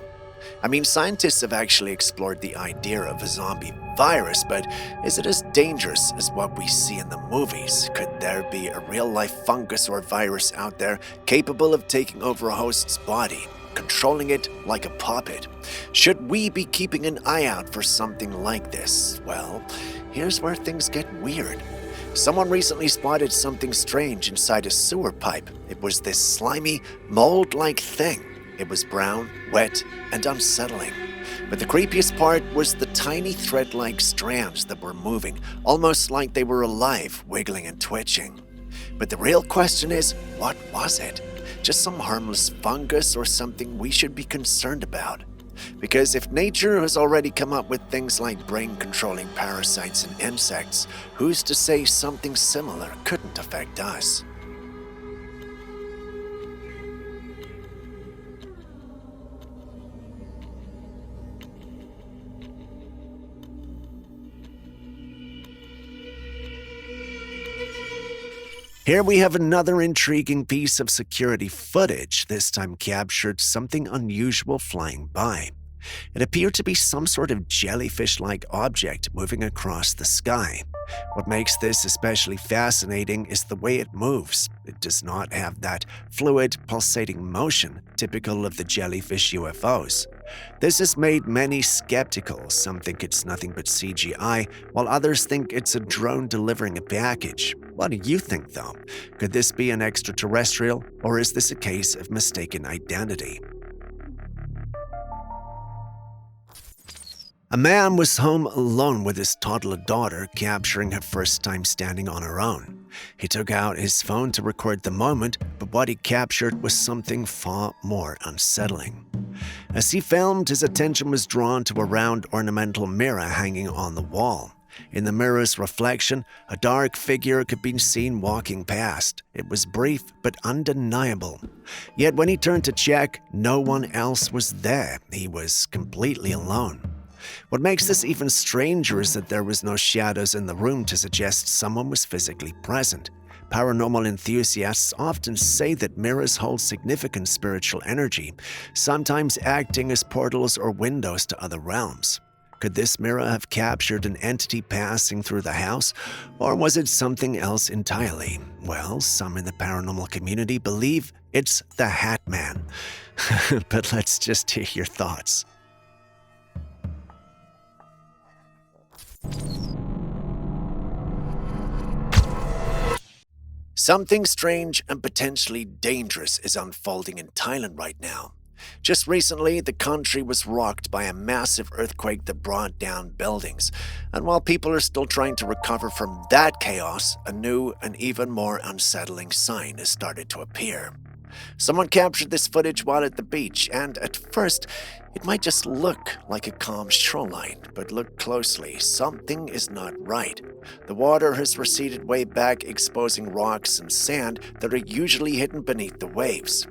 I mean, scientists have actually explored the idea of a zombie virus, but is it as dangerous as what we see in the movies? Could there be a real-life fungus or virus out there capable of taking over a host's body, controlling it like a puppet? Should we be keeping an eye out for something like this? Well, here's where things get weird. Someone recently spotted something strange inside a sewer pipe. It was this slimy, mold-like thing. It was brown, wet, and unsettling. But the creepiest part was the tiny thread-like strands that were moving, almost like they were alive, wiggling and twitching. But the real question is, what was it? Just some harmless fungus or something we should be concerned about? Because if nature has already come up with things like brain-controlling parasites and insects, who's to say something similar couldn't affect us? Here we have another intriguing piece of security footage, this time captured something unusual flying by. It appeared to be some sort of jellyfish-like object moving across the sky. What makes this especially fascinating is the way it moves. It does not have that fluid, pulsating motion typical of the jellyfish UFOs. This has made many skeptical. Some think it's nothing but CGI, while others think it's a drone delivering a package. What do you think, though? Could this be an extraterrestrial, or is this a case of mistaken identity? A man was home alone with his toddler daughter, capturing her first time standing on her own. He took out his phone to record the moment, but what he captured was something far more unsettling. As he filmed, his attention was drawn to a round ornamental mirror hanging on the wall. In the mirror's reflection, a dark figure could be seen walking past. It was brief but undeniable. Yet when he turned to check, no one else was there. He was completely alone. What makes this even stranger is that there was no shadows in the room to suggest someone was physically present. Paranormal enthusiasts often say that mirrors hold significant spiritual energy, sometimes acting as portals or windows to other realms. Could this mirror have captured an entity passing through the house, or was it something else entirely? Well, some in the paranormal community believe it's the Hat Man. But let's just hear your thoughts. Something strange and potentially dangerous is unfolding in Thailand right now. Just recently, the country was rocked by a massive earthquake that brought down buildings. And while people are still trying to recover from that chaos, a new and even more unsettling sign has started to appear. Someone captured this footage while at the beach, and at first, it might just look like a calm shoreline, but look closely, something is not right. The water has receded way back, exposing rocks and sand that are usually hidden beneath the waves.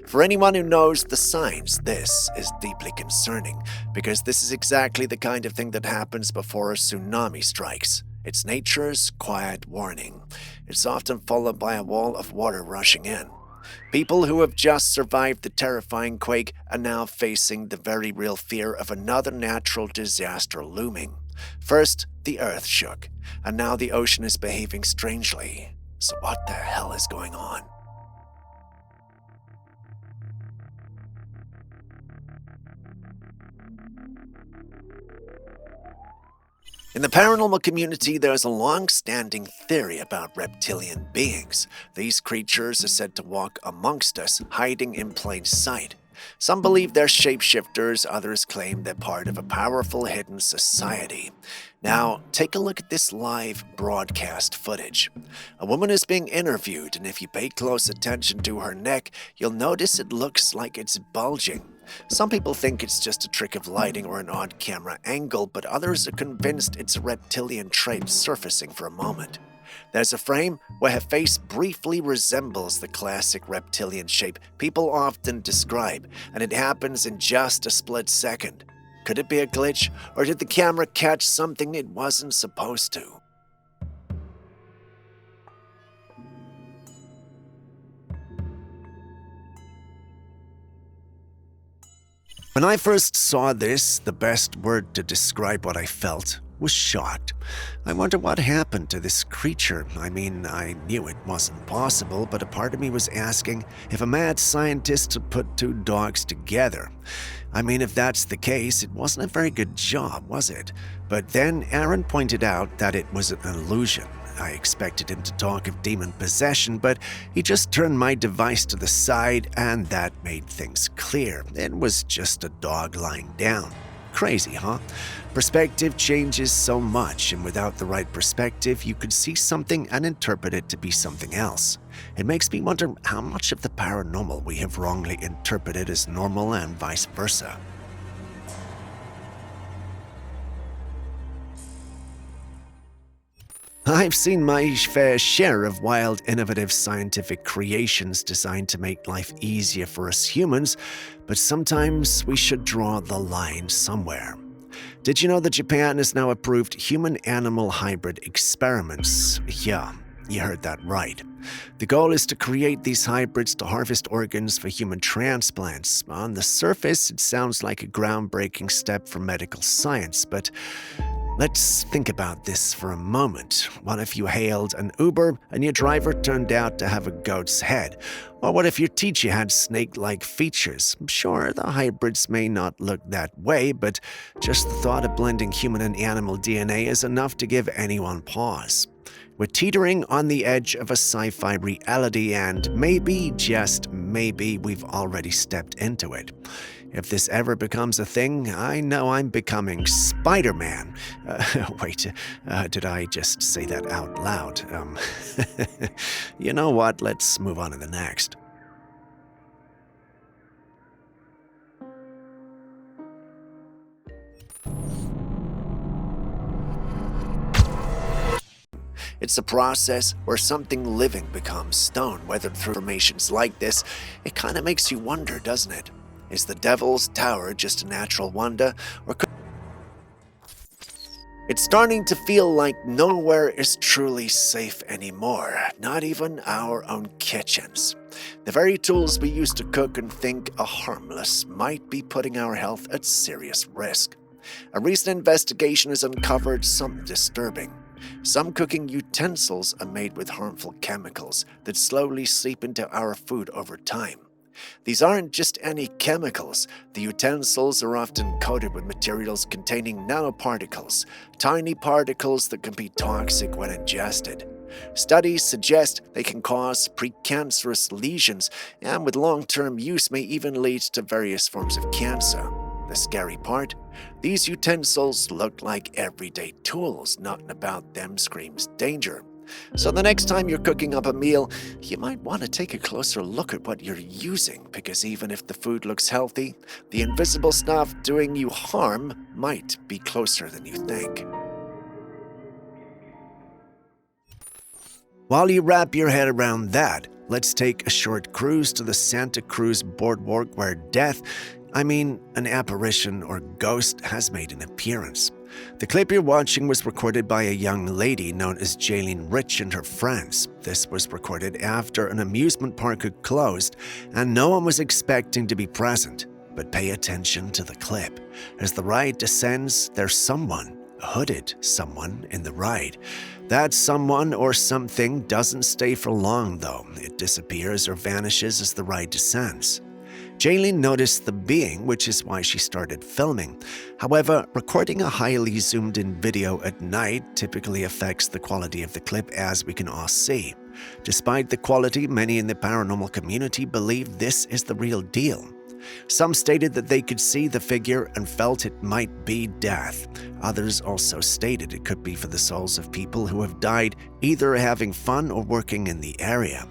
For anyone who knows the signs, this is deeply concerning, because this is exactly the kind of thing that happens before a tsunami strikes. It's nature's quiet warning. It's often followed by a wall of water rushing in. People who have just survived the terrifying quake are now facing the very real fear of another natural disaster looming. First, the earth shook, and now the ocean is behaving strangely. So what the hell is going on? In the paranormal community, there's a long-standing theory about reptilian beings. These creatures are said to walk amongst us, hiding in plain sight. Some believe they're shapeshifters, others claim they're part of a powerful hidden society. Now, take a look at this live broadcast footage. A woman is being interviewed, and if you pay close attention to her neck, you'll notice it looks like it's bulging. Some people think it's just a trick of lighting or an odd camera angle, but others are convinced it's a reptilian trait surfacing for a moment. There's a frame where her face briefly resembles the classic reptilian shape people often describe, and it happens in just a split second. Could it be a glitch, or did the camera catch something it wasn't supposed to? When I first saw this, the best word to describe what I felt was shocked. I wonder what happened to this creature. I mean, I knew it wasn't possible, but a part of me was asking if a mad scientist had put two dogs together. I mean, if that's the case, it wasn't a very good job, was it? But then Aaron pointed out that it was an illusion. I expected him to talk of demon possession, but he just turned my device to the side, and that made things clear. It was just a dog lying down. Crazy, huh? Perspective changes so much, and without the right perspective, you could see something and interpret it to be something else. It makes me wonder how much of the paranormal we have wrongly interpreted as normal and vice versa. I've seen my fair share of wild, innovative scientific creations designed to make life easier for us humans, but sometimes we should draw the line somewhere. Did you know that Japan has now approved human-animal hybrid experiments? Yeah, you heard that right. The goal is to create these hybrids to harvest organs for human transplants. On the surface, it sounds like a groundbreaking step for medical science, but let's think about this for a moment. What if you hailed an Uber and your driver turned out to have a goat's head? Or what if your teacher had snake-like features? Sure, the hybrids may not look that way, but just the thought of blending human and animal DNA is enough to give anyone pause. We're teetering on the edge of a sci-fi reality, and maybe, just maybe, we've already stepped into it. If this ever becomes a thing, I know I'm becoming Spider-Man. Wait, did I just say that out loud? You know what? Let's move on to the next. It's a process where something living becomes stone. Weathered through formations like this, it kind of makes you wonder, doesn't it? Is the Devil's Tower just a natural wonder, or could... It's starting to feel like nowhere is truly safe anymore, not even our own kitchens. The very tools we use to cook and think are harmless might be putting our health at serious risk. A recent investigation has uncovered something disturbing. Some cooking utensils are made with harmful chemicals that slowly seep into our food over time. These aren't just any chemicals. The utensils are often coated with materials containing nanoparticles, tiny particles that can be toxic when ingested. Studies suggest they can cause precancerous lesions, and with long-term use may even lead to various forms of cancer. The scary part? These utensils look like everyday tools. Nothing about them screams danger. So the next time you're cooking up a meal, you might want to take a closer look at what you're using, because even if the food looks healthy, the invisible stuff doing you harm might be closer than you think. While you wrap your head around that, let's take a short cruise to the Santa Cruz boardwalk where an apparition or ghost has made an appearance. The clip you're watching was recorded by a young lady known as Jaylene Rich and her friends. This was recorded after an amusement park had closed and no one was expecting to be present. But pay attention to the clip. As the ride descends, there's someone, a hooded someone, in the ride. That someone or something doesn't stay for long though. It disappears or vanishes as the ride descends. Jaylene noticed the being, which is why she started filming. However, recording a highly zoomed-in video at night typically affects the quality of the clip, as we can all see. Despite the quality, many in the paranormal community believe this is the real deal. Some stated that they could see the figure and felt it might be death. Others also stated it could be for the souls of people who have died either having fun or working in the area.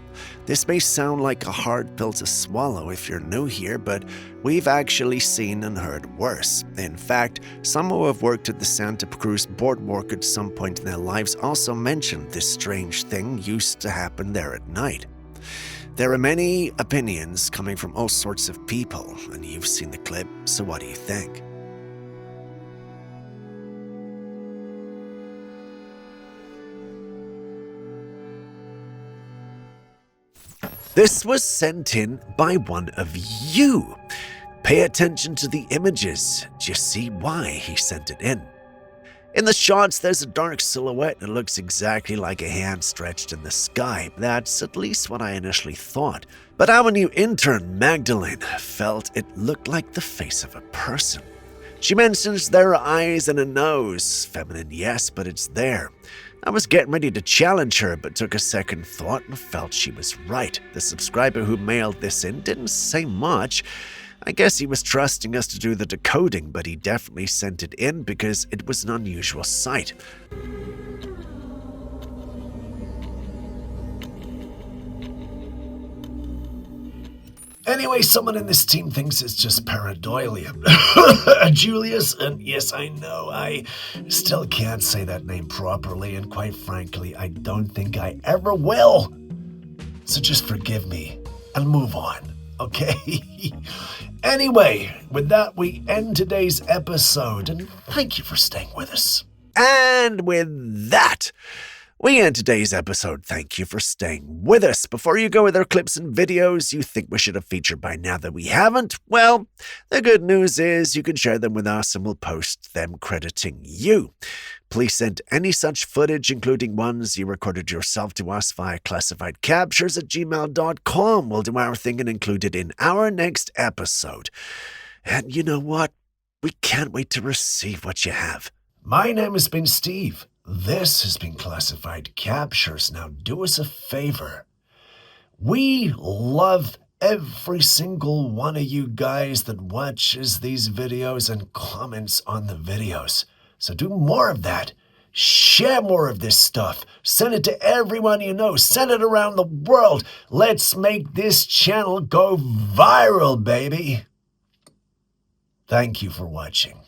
This may sound like a hard pill to swallow if you're new here, but we've actually seen and heard worse. In fact, some who have worked at the Santa Cruz boardwalk at some point in their lives also mentioned this strange thing used to happen there at night. There are many opinions coming from all sorts of people, and you've seen the clip, so what do you think? This was sent in by one of you. Pay attention to the images. Do you see why he sent it in? In the shots, there's a dark silhouette and it looks exactly like a hand stretched in the sky. That's at least what I initially thought. But our new intern, Magdalene, felt it looked like the face of a person. She mentions there are eyes and a nose. Feminine, yes, but it's there. I was getting ready to challenge her, but took a second thought and felt she was right. The subscriber who mailed this in didn't say much. I guess he was trusting us to do the decoding, but he definitely sent it in because it was an unusual sight. Anyway, someone in this team thinks it's just pareidolia. Julius, and yes, I know, I still can't say that name properly, and quite frankly, I don't think I ever will. So just forgive me and move on, okay? Anyway, with that, we end today's episode, and thank you for staying with us. And with that, we end today's episode. Thank you for staying with us. Before you go with our clips and videos you think we should have featured by now that we haven't, well, the good news is you can share them with us and we'll post them crediting you. Please send any such footage, including ones you recorded yourself, to us via classifiedcaptures@gmail.com. We'll do our thing and include it in our next episode. And you know what? We can't wait to receive what you have. My name has been Steve. This has been Classified Captures. Now do us a favor. We love every single one of you guys that watches these videos and comments on the videos. So do more of that. Share more of this stuff. Send it to everyone you know. Send it around the world. Let's make this channel go viral, baby. Thank you for watching.